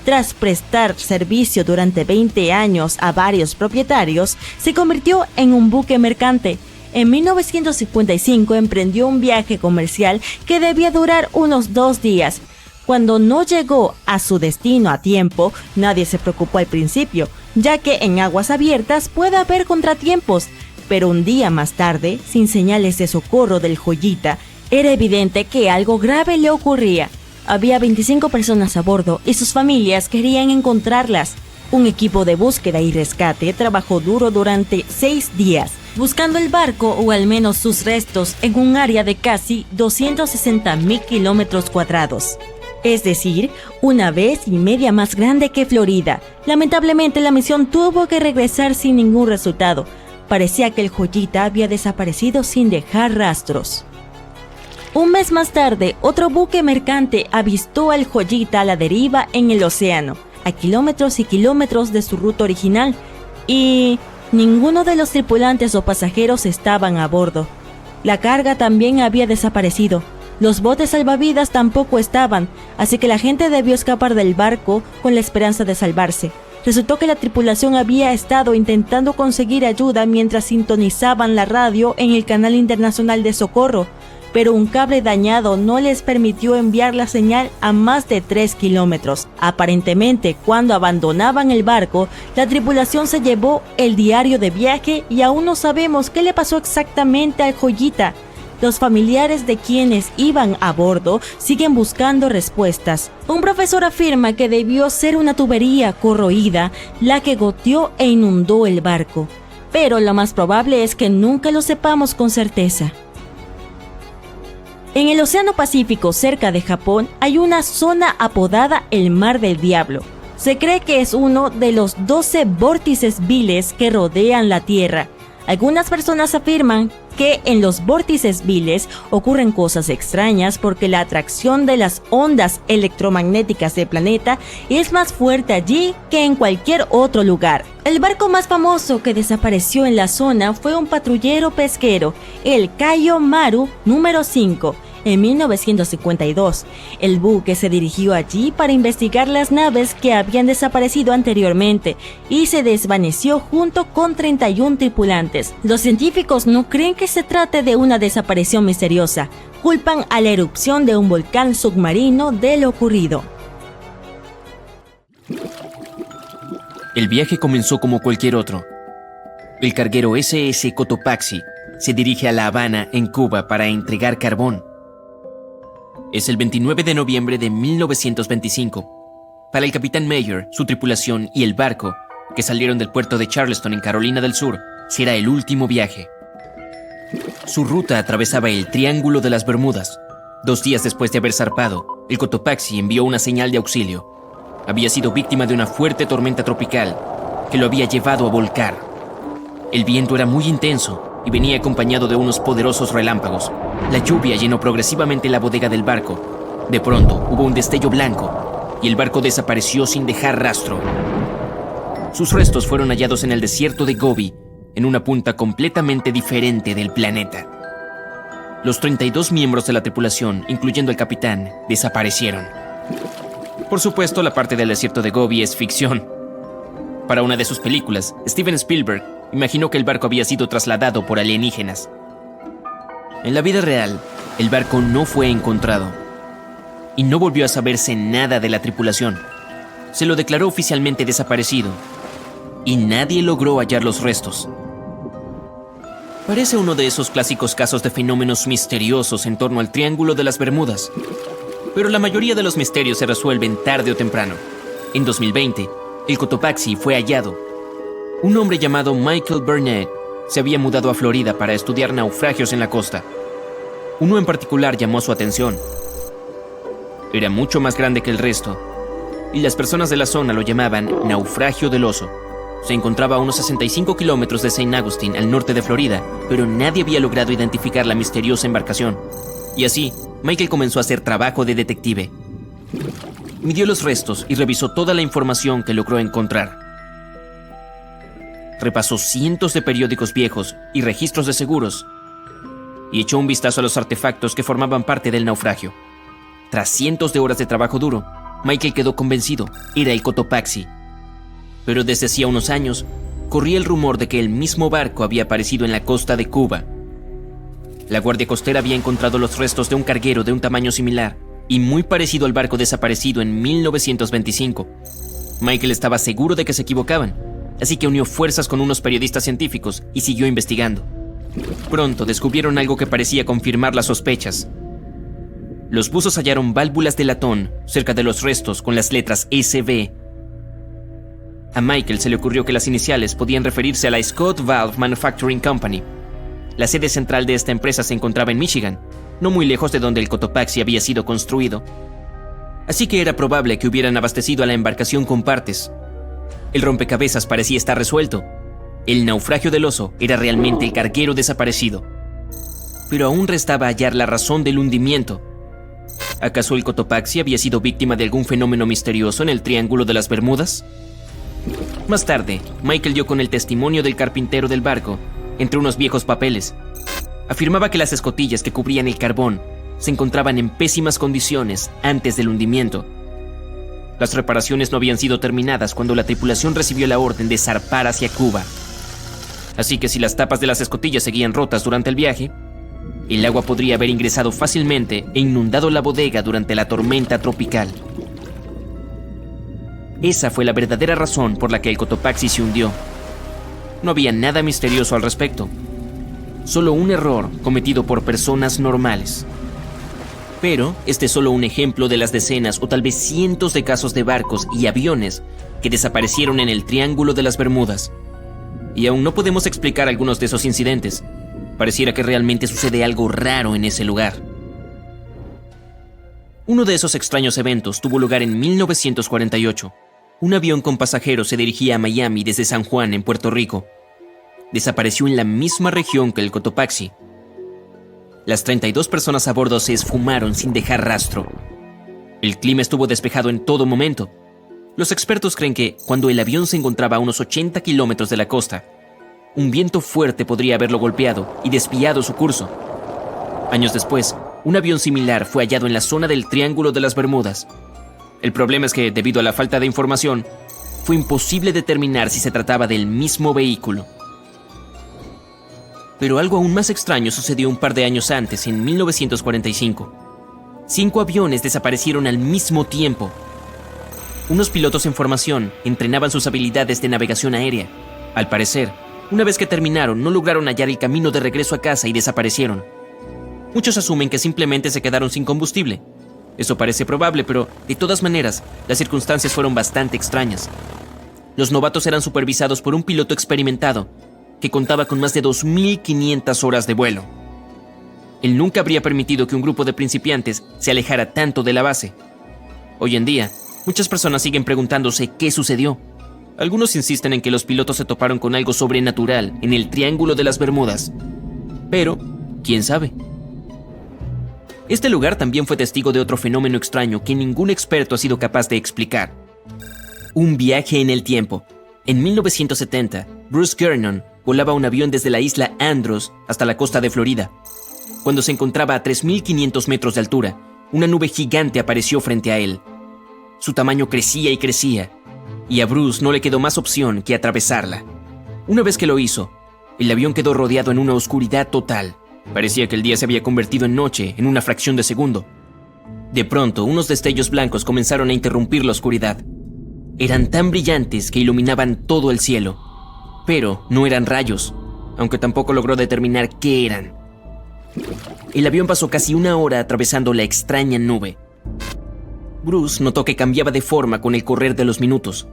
Tras prestar servicio durante 20 años a varios propietarios, se convirtió en un buque mercante. En 1955 emprendió un viaje comercial que debía durar unos 2 días. Cuando no llegó a su destino a tiempo, nadie se preocupó al principio, ya que en aguas abiertas puede haber contratiempos. Pero un día más tarde, sin señales de socorro del Joyita, era evidente que algo grave le ocurría. Había 25 personas a bordo y sus familias querían encontrarlas. Un equipo de búsqueda y rescate trabajó duro durante 6 días, buscando el barco o al menos sus restos en un área de casi 260.000 kilómetros cuadrados. Es decir, 1,5 veces más grande que Florida. Lamentablemente la misión tuvo que regresar sin ningún resultado. Parecía que el Joyita había desaparecido sin dejar rastros. Un mes más tarde, otro buque mercante avistó al Joyita a la deriva en el océano, a kilómetros y kilómetros de su ruta original, y ninguno de los tripulantes o pasajeros estaban a bordo. La carga también había desaparecido. Los botes salvavidas tampoco estaban, así que la gente debió escapar del barco con la esperanza de salvarse. Resultó que la tripulación había estado intentando conseguir ayuda mientras sintonizaban la radio en el canal internacional de socorro, pero un cable dañado no les permitió enviar la señal a más de 3 kilómetros. Aparentemente, cuando abandonaban el barco, la tripulación se llevó el diario de viaje y aún no sabemos qué le pasó exactamente al Joyita. Los familiares de quienes iban a bordo siguen buscando respuestas. Un profesor afirma que debió ser una tubería corroída la que goteó e inundó el barco, pero lo más probable es que nunca lo sepamos con certeza. En el Océano Pacífico, cerca de Japón, hay una zona apodada el Mar del Diablo. Se cree que es uno de los 12 vórtices viles que rodean la Tierra. Algunas personas afirman que en los vórtices viles ocurren cosas extrañas porque la atracción de las ondas electromagnéticas del planeta es más fuerte allí que en cualquier otro lugar. El barco más famoso que desapareció en la zona fue un patrullero pesquero, el Kaio Maru número 5. En 1952, el buque se dirigió allí para investigar las naves que habían desaparecido anteriormente y se desvaneció junto con 31 tripulantes. Los científicos no creen que se trate de una desaparición misteriosa. Culpan a la erupción de un volcán submarino de lo ocurrido. El viaje comenzó como cualquier otro. El carguero SS Cotopaxi se dirige a La Habana, en Cuba, para entregar carbón. Es el 29 de noviembre de 1925. Para el capitán Mayer, su tripulación y el barco, que salieron del puerto de Charleston en Carolina del Sur, será el último viaje. Su ruta atravesaba el Triángulo de las Bermudas. 2 días después de haber zarpado, el Cotopaxi envió una señal de auxilio. Había sido víctima de una fuerte tormenta tropical que lo había llevado a volcar. El viento era muy intenso y venía acompañado de unos poderosos relámpagos. La lluvia llenó progresivamente la bodega del barco. De pronto hubo un destello blanco y el barco desapareció sin dejar rastro. Sus restos fueron hallados en el desierto de Gobi, en una punta completamente diferente del planeta. Los 32 miembros de la tripulación, incluyendo el capitán, desaparecieron. Por supuesto, la parte del desierto de Gobi es ficción. Para una de sus películas, Steven Spielberg imaginó que el barco había sido trasladado por alienígenas. En la vida real, el barco no fue encontrado y no volvió a saberse nada de la tripulación. Se lo declaró oficialmente desaparecido y nadie logró hallar los restos. Parece uno de esos clásicos casos de fenómenos misteriosos en torno al Triángulo de las Bermudas, pero la mayoría de los misterios se resuelven tarde o temprano. En 2020, el Cotopaxi fue hallado. Un hombre llamado Michael Burnett se había mudado a Florida para estudiar naufragios en la costa. Uno en particular llamó su atención. Era mucho más grande que el resto, y las personas de la zona lo llamaban naufragio del oso. Se encontraba a unos 65 kilómetros de St. Augustine, al norte de Florida, pero nadie había logrado identificar la misteriosa embarcación. Y así, Michael comenzó a hacer trabajo de detective. Midió los restos y revisó toda la información que logró encontrar. Repasó cientos de periódicos viejos y registros de seguros y echó un vistazo a los artefactos que formaban parte del naufragio. Tras cientos de horas de trabajo duro, Michael quedó convencido, era el Cotopaxi. Pero desde hacía unos años, corría el rumor de que el mismo barco había aparecido en la costa de Cuba. La Guardia Costera había encontrado los restos de un carguero de un tamaño similar y muy parecido al barco desaparecido en 1925. Michael estaba seguro de que se equivocaban, así que unió fuerzas con unos periodistas científicos y siguió investigando. Pronto descubrieron algo que parecía confirmar las sospechas. Los buzos hallaron válvulas de latón cerca de los restos con las letras SB. A Michael se le ocurrió que las iniciales podían referirse a la Scott Valve Manufacturing Company. La sede central de esta empresa se encontraba en Michigan, no muy lejos de donde el Cotopaxi había sido construido. Así que era probable que hubieran abastecido a la embarcación con partes. El rompecabezas parecía estar resuelto. El naufragio del oso era realmente el carguero desaparecido. Pero aún restaba hallar la razón del hundimiento. ¿Acaso el Cotopaxi había sido víctima de algún fenómeno misterioso en el Triángulo de las Bermudas? Más tarde, Michael dio con el testimonio del carpintero del barco, entre unos viejos papeles. Afirmaba que las escotillas que cubrían el carbón se encontraban en pésimas condiciones antes del hundimiento. Las reparaciones no habían sido terminadas cuando la tripulación recibió la orden de zarpar hacia Cuba. Así que si las tapas de las escotillas seguían rotas durante el viaje, el agua podría haber ingresado fácilmente e inundado la bodega durante la tormenta tropical. Esa fue la verdadera razón por la que el Cotopaxi se hundió. No había nada misterioso al respecto. Solo un error cometido por personas normales. Pero este es solo un ejemplo de las decenas o tal vez cientos de casos de barcos y aviones que desaparecieron en el Triángulo de las Bermudas. Y aún no podemos explicar algunos de esos incidentes. Pareciera que realmente sucede algo raro en ese lugar. Uno de esos extraños eventos tuvo lugar en 1948. Un avión con pasajeros se dirigía a Miami desde San Juan, en Puerto Rico. Desapareció en la misma región que el Cotopaxi. Las 32 personas a bordo se esfumaron sin dejar rastro. El clima estuvo despejado en todo momento. Los expertos creen que, cuando el avión se encontraba a unos 80 kilómetros de la costa, un viento fuerte podría haberlo golpeado y desviado su curso. Años después, un avión similar fue hallado en la zona del Triángulo de las Bermudas. El problema es que, debido a la falta de información, fue imposible determinar si se trataba del mismo vehículo. Pero algo aún más extraño sucedió un par de años antes, en 1945. 5 aviones desaparecieron al mismo tiempo. Unos pilotos en formación entrenaban sus habilidades de navegación aérea. Al parecer, una vez que terminaron, no lograron hallar el camino de regreso a casa y desaparecieron. Muchos asumen que simplemente se quedaron sin combustible. Eso parece probable, pero de todas maneras, las circunstancias fueron bastante extrañas. Los novatos eran supervisados por un piloto experimentado que contaba con más de 2.500 horas de vuelo. Él nunca habría permitido que un grupo de principiantes se alejara tanto de la base. Hoy en día, muchas personas siguen preguntándose qué sucedió. Algunos insisten en que los pilotos se toparon con algo sobrenatural en el Triángulo de las Bermudas. Pero, ¿quién sabe? Este lugar también fue testigo de otro fenómeno extraño que ningún experto ha sido capaz de explicar. Un viaje en el tiempo. En 1970, Bruce Gernon volaba un avión desde la isla Andros hasta la costa de Florida. Cuando se encontraba a 3.500 metros de altura, una nube gigante apareció frente a él. Su tamaño crecía y crecía, y a Bruce no le quedó más opción que atravesarla. Una vez que lo hizo, el avión quedó rodeado en una oscuridad total. Parecía que el día se había convertido en noche en una fracción de segundo. De pronto, unos destellos blancos comenzaron a interrumpir la oscuridad. Eran tan brillantes que iluminaban todo el cielo. Pero no eran rayos, aunque tampoco logró determinar qué eran. El avión pasó casi 1 hora atravesando la extraña nube. Bruce notó que cambiaba de forma con el correr de los minutos.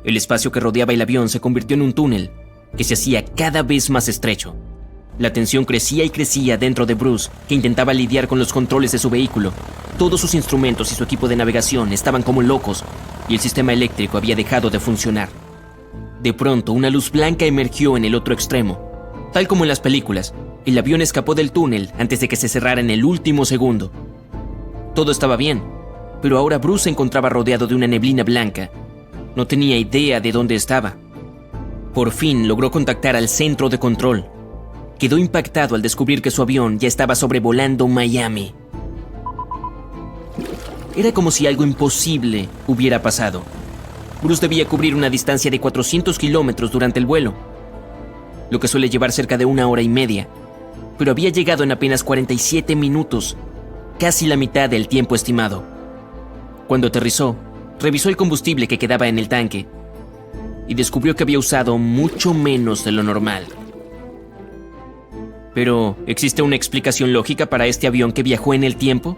El espacio que rodeaba el avión se convirtió en un túnel que se hacía cada vez más estrecho. La tensión crecía y crecía dentro de Bruce, que intentaba lidiar con los controles de su vehículo. Todos sus instrumentos y su equipo de navegación estaban como locos, y el sistema eléctrico había dejado de funcionar. De pronto, una luz blanca emergió en el otro extremo. Tal como en las películas, el avión escapó del túnel antes de que se cerrara en el último segundo. Todo estaba bien, pero ahora Bruce se encontraba rodeado de una neblina blanca. No tenía idea de dónde estaba. Por fin logró contactar al centro de control. Quedó impactado al descubrir que su avión ya estaba sobrevolando Miami. Era como si algo imposible hubiera pasado. Bruce debía cubrir una distancia de 400 kilómetros durante el vuelo, lo que suele llevar cerca de 1 hora y media, pero había llegado en apenas 47 minutos, casi la mitad del tiempo estimado. Cuando aterrizó, revisó el combustible que quedaba en el tanque y descubrió que había usado mucho menos de lo normal. Pero, ¿existe una explicación lógica para este avión que viajó en el tiempo?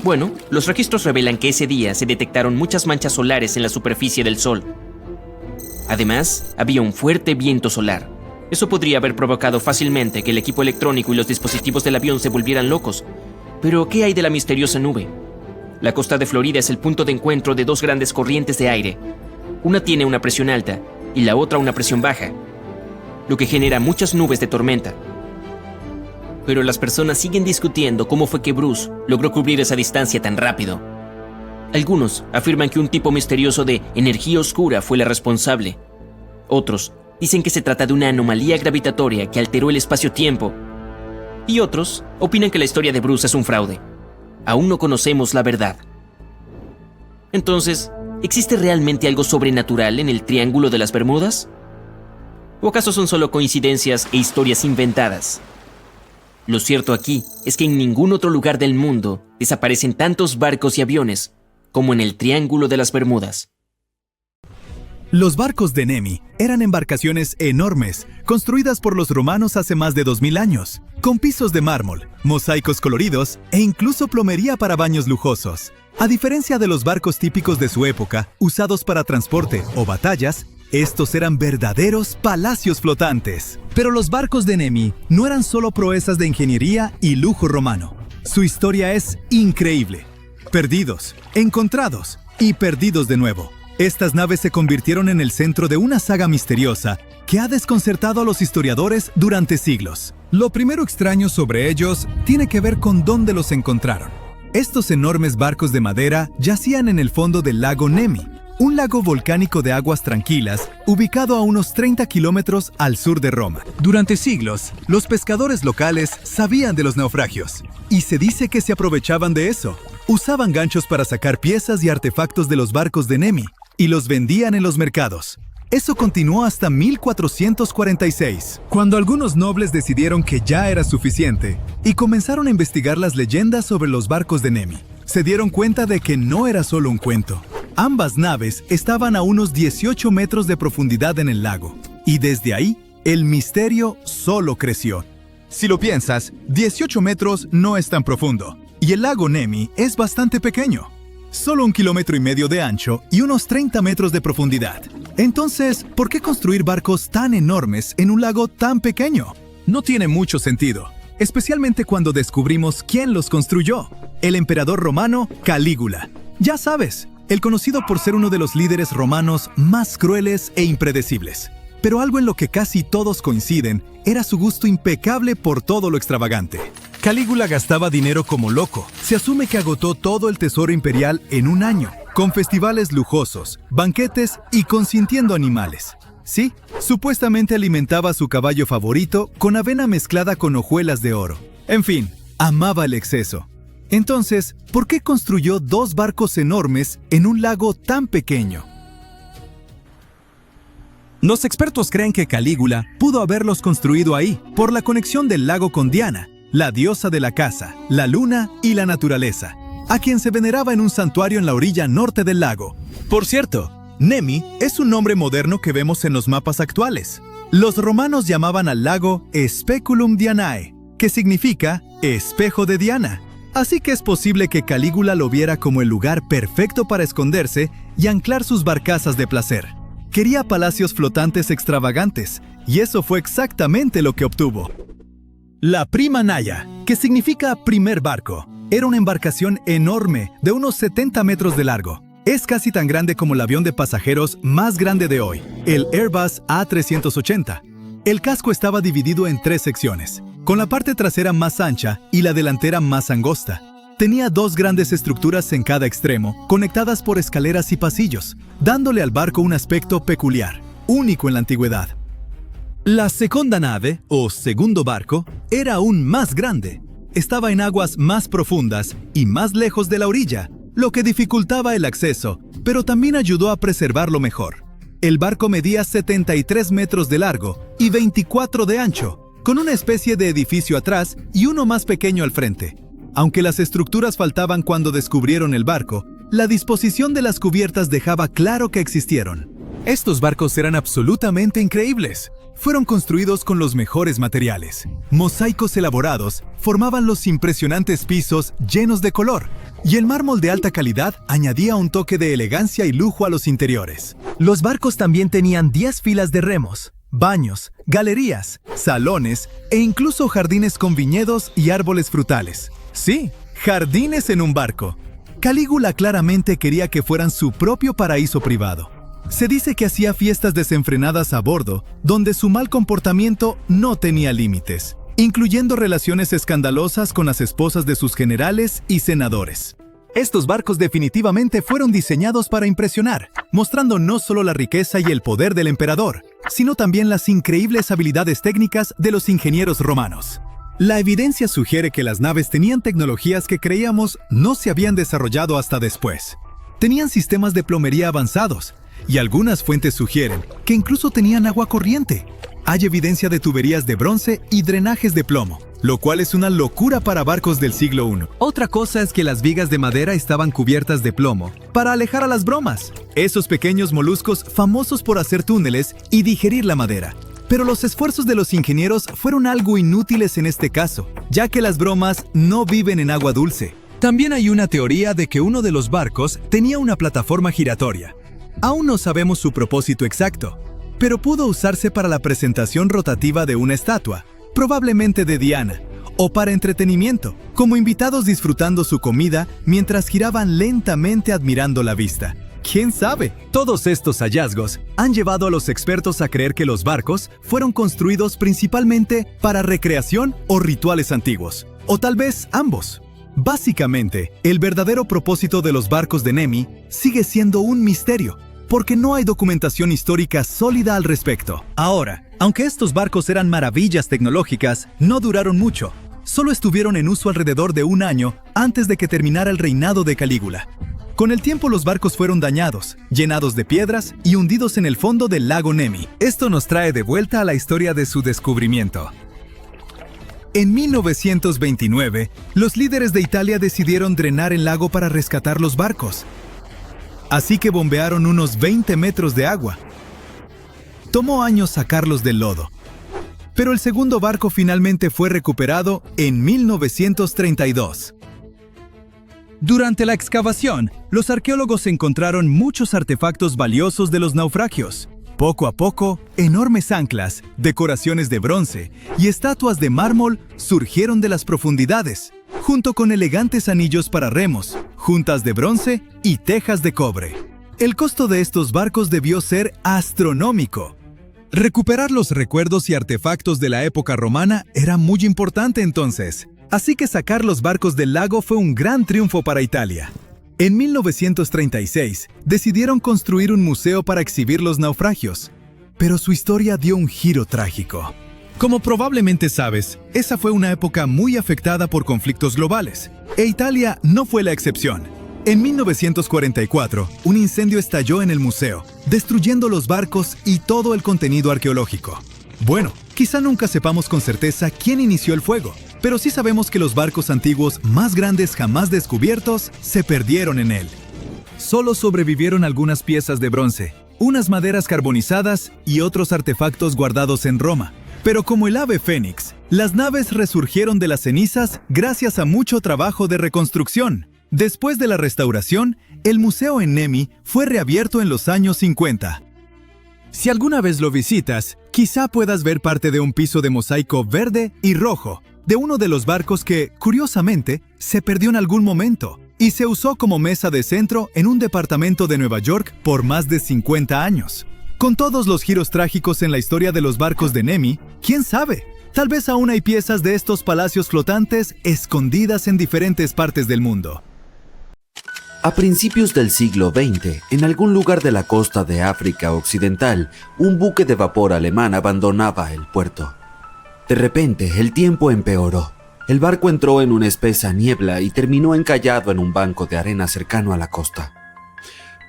Bueno, los registros revelan que ese día se detectaron muchas manchas solares en la superficie del Sol. Además, había un fuerte viento solar. Eso podría haber provocado fácilmente que el equipo electrónico y los dispositivos del avión se volvieran locos. Pero, ¿qué hay de la misteriosa nube? La costa de Florida es el punto de encuentro de dos grandes corrientes de aire. Una tiene una presión alta y la otra una presión baja, lo que genera muchas nubes de tormenta. Pero las personas siguen discutiendo cómo fue que Bruce logró cubrir esa distancia tan rápido. Algunos afirman que un tipo misterioso de energía oscura fue la responsable. Otros dicen que se trata de una anomalía gravitatoria que alteró el espacio-tiempo. Y otros opinan que la historia de Bruce es un fraude. Aún no conocemos la verdad. Entonces, ¿existe realmente algo sobrenatural en el Triángulo de las Bermudas? ¿O acaso son solo coincidencias e historias inventadas? Lo cierto aquí es que en ningún otro lugar del mundo desaparecen tantos barcos y aviones como en el Triángulo de las Bermudas. Los barcos de Nemi eran embarcaciones enormes, construidas por los romanos hace más de 2000 años, con pisos de mármol, mosaicos coloridos e incluso plomería para baños lujosos. A diferencia de los barcos típicos de su época, usados para transporte o batallas, estos eran verdaderos palacios flotantes. Pero los barcos de Nemi no eran solo proezas de ingeniería y lujo romano. Su historia es increíble. Perdidos, encontrados y perdidos de nuevo. Estas naves se convirtieron en el centro de una saga misteriosa que ha desconcertado a los historiadores durante siglos. Lo primero extraño sobre ellos tiene que ver con dónde los encontraron. Estos enormes barcos de madera yacían en el fondo del lago Nemi, un lago volcánico de aguas tranquilas ubicado a unos 30 kilómetros al sur de Roma. Durante siglos, los pescadores locales sabían de los naufragios y se dice que se aprovechaban de eso. Usaban ganchos para sacar piezas y artefactos de los barcos de Nemi y los vendían en los mercados. Eso continuó hasta 1446, cuando algunos nobles decidieron que ya era suficiente y comenzaron a investigar las leyendas sobre los barcos de Nemi. Se dieron cuenta de que no era solo un cuento. Ambas naves estaban a unos 18 metros de profundidad en el lago, y desde ahí, el misterio solo creció. Si lo piensas, 18 metros no es tan profundo, y el lago Nemi es bastante pequeño. Solo 1,5 kilómetros de ancho y unos 30 metros de profundidad. Entonces, ¿por qué construir barcos tan enormes en un lago tan pequeño? No tiene mucho sentido, especialmente cuando descubrimos quién los construyó. El emperador romano Calígula. Ya sabes, el conocido por ser uno de los líderes romanos más crueles e impredecibles. Pero algo en lo que casi todos coinciden era su gusto impecable por todo lo extravagante. Calígula gastaba dinero como loco. Se asume que agotó todo el tesoro imperial en un año, con festivales lujosos, banquetes y consintiendo animales. Sí, supuestamente alimentaba a su caballo favorito con avena mezclada con hojuelas de oro. En fin, amaba el exceso. Entonces, ¿por qué construyó 2 barcos enormes en un lago tan pequeño? Los expertos creen que Calígula pudo haberlos construido ahí por la conexión del lago con Diana, la diosa de la caza, la luna y la naturaleza, a quien se veneraba en un santuario en la orilla norte del lago. Por cierto, Nemi es un nombre moderno que vemos en los mapas actuales. Los romanos llamaban al lago Speculum Dianae, que significa espejo de Diana. Así que es posible que Calígula lo viera como el lugar perfecto para esconderse y anclar sus barcazas de placer. Quería palacios flotantes extravagantes, y eso fue exactamente lo que obtuvo. La Prima Naya, que significa primer barco, era una embarcación enorme de unos 70 metros de largo. Es casi tan grande como el avión de pasajeros más grande de hoy, el Airbus A380. El casco estaba dividido en 3 secciones, con la parte trasera más ancha y la delantera más angosta. Tenía 2 grandes estructuras en cada extremo, conectadas por escaleras y pasillos, dándole al barco un aspecto peculiar, único en la antigüedad. La segunda nave, o segundo barco, era aún más grande. Estaba en aguas más profundas y más lejos de la orilla, lo que dificultaba el acceso, pero también ayudó a preservarlo mejor. El barco medía 73 metros de largo y 24 de ancho, con una especie de edificio atrás y uno más pequeño al frente. Aunque las estructuras faltaban cuando descubrieron el barco, la disposición de las cubiertas dejaba claro que existieron. Estos barcos eran absolutamente increíbles. Fueron construidos con los mejores materiales. Mosaicos elaborados formaban los impresionantes pisos llenos de color, y el mármol de alta calidad añadía un toque de elegancia y lujo a los interiores. Los barcos también tenían 10 filas de remos, baños, galerías, salones e incluso jardines con viñedos y árboles frutales. Sí, jardines en un barco. Calígula claramente quería que fueran su propio paraíso privado. Se dice que hacía fiestas desenfrenadas a bordo, donde su mal comportamiento no tenía límites, incluyendo relaciones escandalosas con las esposas de sus generales y senadores. Estos barcos definitivamente fueron diseñados para impresionar, mostrando no solo la riqueza y el poder del emperador, sino también las increíbles habilidades técnicas de los ingenieros romanos. La evidencia sugiere que las naves tenían tecnologías que creíamos no se habían desarrollado hasta después. Tenían sistemas de plomería avanzados, y algunas fuentes sugieren que incluso tenían agua corriente. Hay evidencia de tuberías de bronce y drenajes de plomo, lo cual es una locura para barcos del siglo I. Otra cosa es que las vigas de madera estaban cubiertas de plomo para alejar a las bromas, esos pequeños moluscos famosos por hacer túneles y digerir la madera. Pero los esfuerzos de los ingenieros fueron algo inútiles en este caso, ya que las bromas no viven en agua dulce. También hay una teoría de que uno de los barcos tenía una plataforma giratoria. Aún no sabemos su propósito exacto, pero pudo usarse para la presentación rotativa de una estatua, probablemente de Diana, o para entretenimiento, como invitados disfrutando su comida mientras giraban lentamente admirando la vista. ¿Quién sabe? Todos estos hallazgos han llevado a los expertos a creer que los barcos fueron construidos principalmente para recreación o rituales antiguos, o tal vez ambos. Básicamente, el verdadero propósito de los barcos de Nemi sigue siendo un misterio, porque no hay documentación histórica sólida al respecto. Ahora, aunque estos barcos eran maravillas tecnológicas, no duraron mucho. Solo estuvieron en uso alrededor de 1 año antes de que terminara el reinado de Calígula. Con el tiempo los barcos fueron dañados, llenados de piedras y hundidos en el fondo del lago Nemi. Esto nos trae de vuelta a la historia de su descubrimiento. En 1929, los líderes de Italia decidieron drenar el lago para rescatar los barcos. Así que bombearon unos 20 metros de agua. Tomó años sacarlos del lodo. Pero el segundo barco finalmente fue recuperado en 1932. Durante la excavación, los arqueólogos encontraron muchos artefactos valiosos de los naufragios. Poco a poco, enormes anclas, decoraciones de bronce y estatuas de mármol surgieron de las profundidades, junto con elegantes anillos para remos, juntas de bronce y tejas de cobre. El costo de estos barcos debió ser astronómico. Recuperar los recuerdos y artefactos de la época romana era muy importante entonces. Así que sacar los barcos del lago fue un gran triunfo para Italia. En 1936, decidieron construir un museo para exhibir los naufragios, pero su historia dio un giro trágico. Como probablemente sabes, esa fue una época muy afectada por conflictos globales, e Italia no fue la excepción. En 1944, un incendio estalló en el museo, destruyendo los barcos y todo el contenido arqueológico. Bueno, quizá nunca sepamos con certeza quién inició el fuego, pero sí sabemos que los barcos antiguos más grandes jamás descubiertos se perdieron en él. Solo sobrevivieron algunas piezas de bronce, unas maderas carbonizadas y otros artefactos guardados en Roma. Pero como el ave fénix, las naves resurgieron de las cenizas gracias a mucho trabajo de reconstrucción. Después de la restauración, el museo en Nemi fue reabierto en los años 50. Si alguna vez lo visitas, quizá puedas ver parte de un piso de mosaico verde y rojo, de uno de los barcos que, curiosamente, se perdió en algún momento. y se usó como mesa de centro en un departamento de Nueva York por más de 50 años. Con todos los giros trágicos en la historia de los barcos de Nemi, ¿quién sabe? Tal vez aún hay piezas de estos palacios flotantes escondidas en diferentes partes del mundo. A principios del siglo XX, en algún lugar de la costa de África Occidental, un buque de vapor alemán abandonaba el puerto. De repente, el tiempo empeoró. El barco entró en una espesa niebla y terminó encallado en un banco de arena cercano a la costa.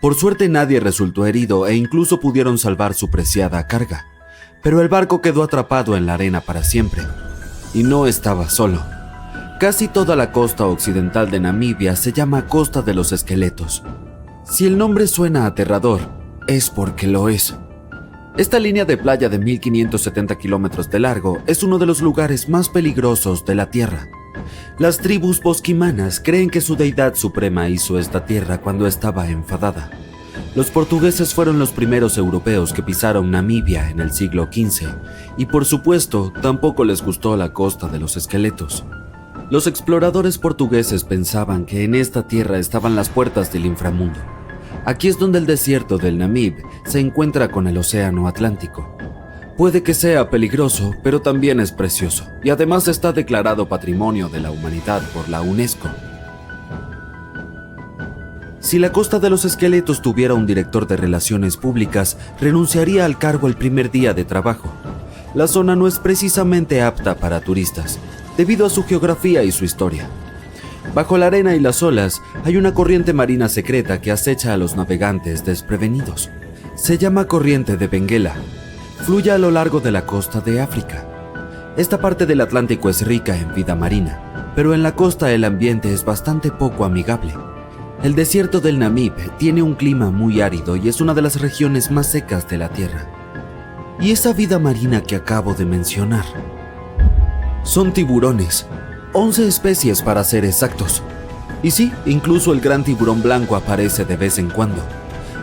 Por suerte nadie resultó herido e incluso pudieron salvar su preciada carga, pero el barco quedó atrapado en la arena para siempre. Y no estaba solo. Casi toda la costa occidental de Namibia se llama Costa de los Esqueletos. Si el nombre suena aterrador, es porque lo es. Esta línea de playa de 1570 kilómetros de largo es uno de los lugares más peligrosos de la Tierra. Las tribus bosquimanas creen que su deidad suprema hizo esta tierra cuando estaba enfadada. Los portugueses fueron los primeros europeos que pisaron Namibia en el siglo XV, y por supuesto tampoco les gustó la Costa de los Esqueletos. Los exploradores portugueses pensaban que en esta tierra estaban las puertas del inframundo. Aquí es donde el desierto del Namib se encuentra con el océano Atlántico. Puede que sea peligroso, pero también es precioso, y además está declarado Patrimonio de la Humanidad por la UNESCO. Si la Costa de los Esqueletos tuviera un director de relaciones públicas, renunciaría al cargo el primer día de trabajo. La zona no es precisamente apta para turistas, debido a su geografía y su historia. Bajo la arena y las olas hay una corriente marina secreta que acecha a los navegantes desprevenidos. Se llama Corriente de Benguela. Fluye a lo largo de la costa de África. Esta parte del Atlántico es rica en vida marina, pero en la costa el ambiente es bastante poco amigable. El desierto del Namib tiene un clima muy árido y es una de las regiones más secas de la Tierra. Y esa vida marina que acabo de mencionar son tiburones, 11 especies para ser exactos. Y sí, incluso el gran tiburón blanco aparece de vez en cuando.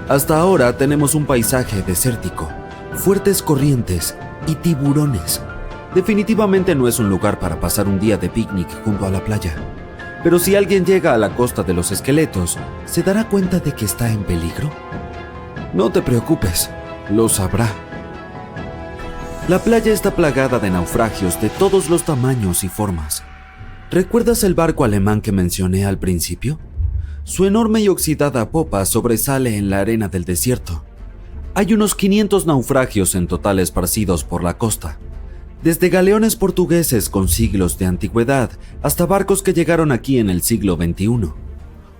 Hasta ahora tenemos un paisaje desértico, fuertes corrientes y tiburones. Definitivamente no es un lugar para pasar un día de picnic junto a la playa. Pero si alguien llega a la Costa de los Esqueletos, ¿se dará cuenta de que está en peligro? No te preocupes, lo sabrá. La playa está plagada de naufragios de todos los tamaños y formas. ¿Recuerdas el barco alemán que mencioné al principio? Su enorme y oxidada popa sobresale en la arena del desierto. Hay unos 500 naufragios en total esparcidos por la costa, desde galeones portugueses con siglos de antigüedad hasta barcos que llegaron aquí en el siglo XXI.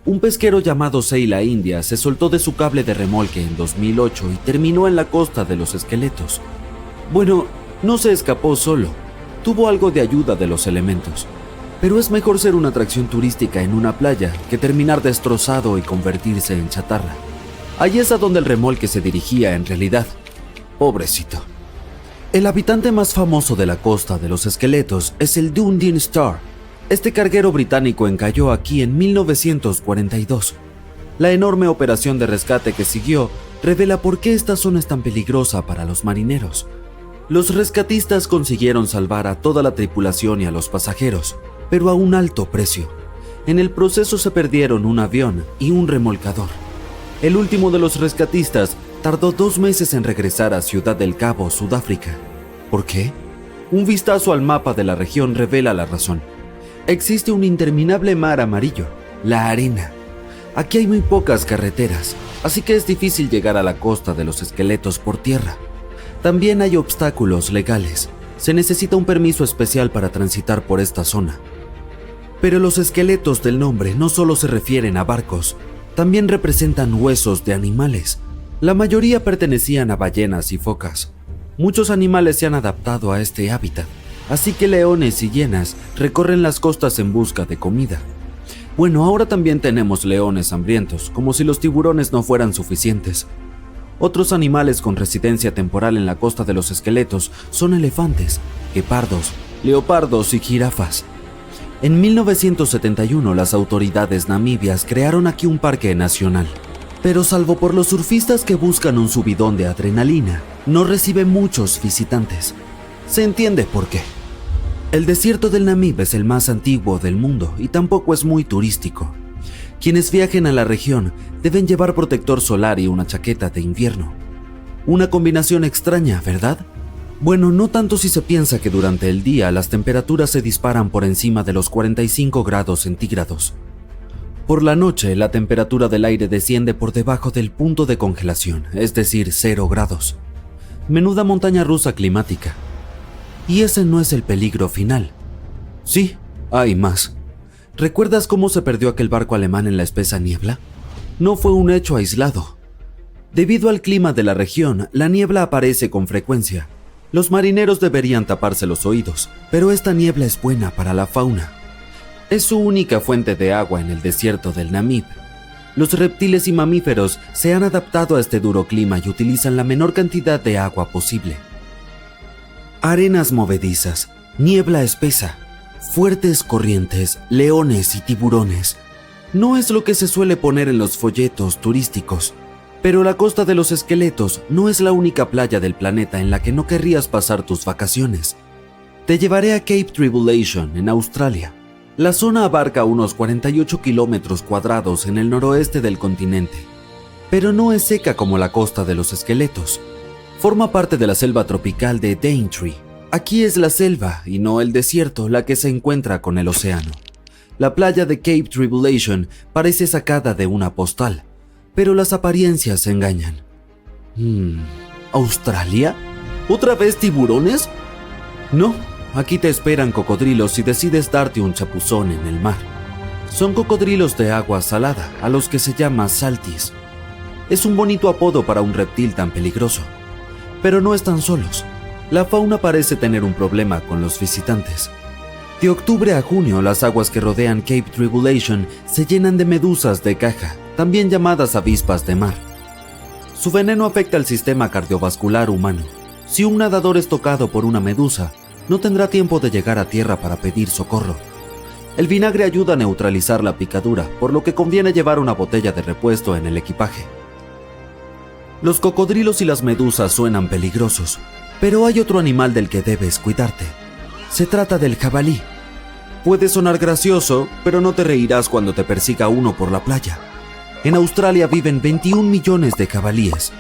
Un pesquero llamado Seila India se soltó de su cable de remolque en 2008 y terminó en la Costa de los Esqueletos. Bueno, no se escapó solo, tuvo algo de ayuda de los elementos, pero es mejor ser una atracción turística en una playa que terminar destrozado y convertirse en chatarra. Allí es a donde el remolque se dirigía en realidad. Pobrecito. El habitante más famoso de la Costa de los Esqueletos es el Dundee Star. Este carguero británico encalló aquí en 1942. La enorme operación de rescate que siguió revela por qué esta zona es tan peligrosa para los marineros. Los rescatistas consiguieron salvar a toda la tripulación y a los pasajeros, pero a un alto precio. En el proceso se perdieron un avión y un remolcador. El último de los rescatistas tardó 2 meses en regresar a Ciudad del Cabo, Sudáfrica. ¿Por qué? Un vistazo al mapa de la región revela la razón. Existe un interminable mar amarillo, la arena. Aquí hay muy pocas carreteras, así que es difícil llegar a la Costa de los Esqueletos por tierra. También hay obstáculos legales. Se necesita un permiso especial para transitar por esta zona. Pero los esqueletos del nombre no solo se refieren a barcos, también representan huesos de animales. La mayoría pertenecían a ballenas y focas. Muchos animales se han adaptado a este hábitat, así que leones y hienas recorren las costas en busca de comida. Bueno, ahora también tenemos leones hambrientos, como si los tiburones no fueran suficientes. Otros animales con residencia temporal en la Costa de los Esqueletos son elefantes, guepardos, leopardos y jirafas. En 1971 las autoridades namibias crearon aquí un parque nacional, pero salvo por los surfistas que buscan un subidón de adrenalina, no recibe muchos visitantes. Se entiende por qué. El desierto del Namib es el más antiguo del mundo y tampoco es muy turístico. Quienes viajen a la región deben llevar protector solar y una chaqueta de invierno. Una combinación extraña, ¿verdad? Bueno, no tanto si se piensa que durante el día las temperaturas se disparan por encima de los 45 grados centígrados. Por la noche, la temperatura del aire desciende por debajo del punto de congelación, es decir, 0 grados. Menuda montaña rusa climática. Y ese no es el peligro final. Sí, hay más. ¿Recuerdas cómo se perdió aquel barco alemán en la espesa niebla? No fue un hecho aislado. Debido al clima de la región, la niebla aparece con frecuencia. Los marineros deberían taparse los oídos, pero esta niebla es buena para la fauna. Es su única fuente de agua en el desierto del Namib. Los reptiles y mamíferos se han adaptado a este duro clima y utilizan la menor cantidad de agua posible. Arenas movedizas, niebla espesa, fuertes corrientes, leones y tiburones. No es lo que se suele poner en los folletos turísticos, pero la Costa de los Esqueletos no es la única playa del planeta en la que no querrías pasar tus vacaciones. Te llevaré a Cape Tribulation, en Australia. La zona abarca unos 48 kilómetros cuadrados en el noroeste del continente, pero no es seca como la Costa de los Esqueletos. Forma parte de la selva tropical de Daintree. Aquí es la selva y no el desierto la que se encuentra con el océano. La playa de Cape Tribulation parece sacada de una postal, pero las apariencias engañan. ¿Australia? ¿Otra vez tiburones? No. Aquí te esperan cocodrilos si decides darte un chapuzón en el mar. Son cocodrilos de agua salada, a los que se llama saltis. Es un bonito apodo para un reptil tan peligroso. Pero no están solos. La fauna parece tener un problema con los visitantes. De octubre a junio, las aguas que rodean Cape Tribulation se llenan de medusas de caja, también llamadas avispas de mar. Su veneno afecta al sistema cardiovascular humano. Si un nadador es tocado por una medusa, no tendrá tiempo de llegar a tierra para pedir socorro. El vinagre ayuda a neutralizar la picadura, por lo que conviene llevar una botella de repuesto en el equipaje. Los cocodrilos y las medusas suenan peligrosos, pero hay otro animal del que debes cuidarte. Se trata del jabalí. Puede sonar gracioso, pero no te reirás cuando te persiga uno por la playa. En Australia viven 21 millones de jabalíes.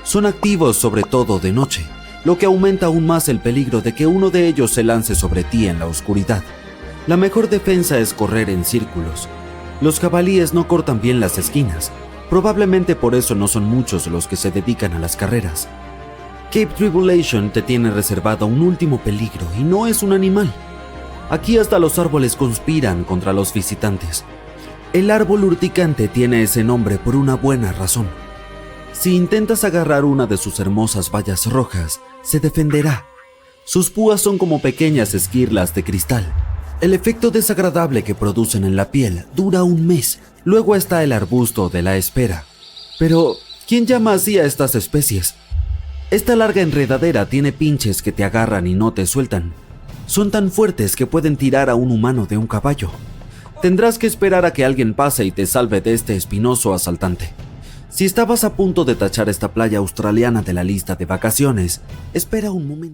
Son activos sobre todo de noche, lo que aumenta aún más el peligro de que uno de ellos se lance sobre ti en la oscuridad. La mejor defensa es correr en círculos. Los jabalíes no cortan bien las esquinas, probablemente por eso no son muchos los que se dedican a las carreras. Cape Tribulation te tiene reservado un último peligro y no es un animal. Aquí hasta los árboles conspiran contra los visitantes. El árbol urticante tiene ese nombre por una buena razón. Si intentas agarrar una de sus hermosas bayas rojas, se defenderá. Sus púas son como pequeñas esquirlas de cristal. El efecto desagradable que producen en la piel dura un mes. Luego está el arbusto de la espera. Pero, ¿quién llama así a estas especies? Esta larga enredadera tiene pinches que te agarran y no te sueltan. Son tan fuertes que pueden tirar a un humano de un caballo. Tendrás que esperar a que alguien pase y te salve de este espinoso asaltante. Si estabas a punto de tachar esta playa australiana de la lista de vacaciones, espera un momento.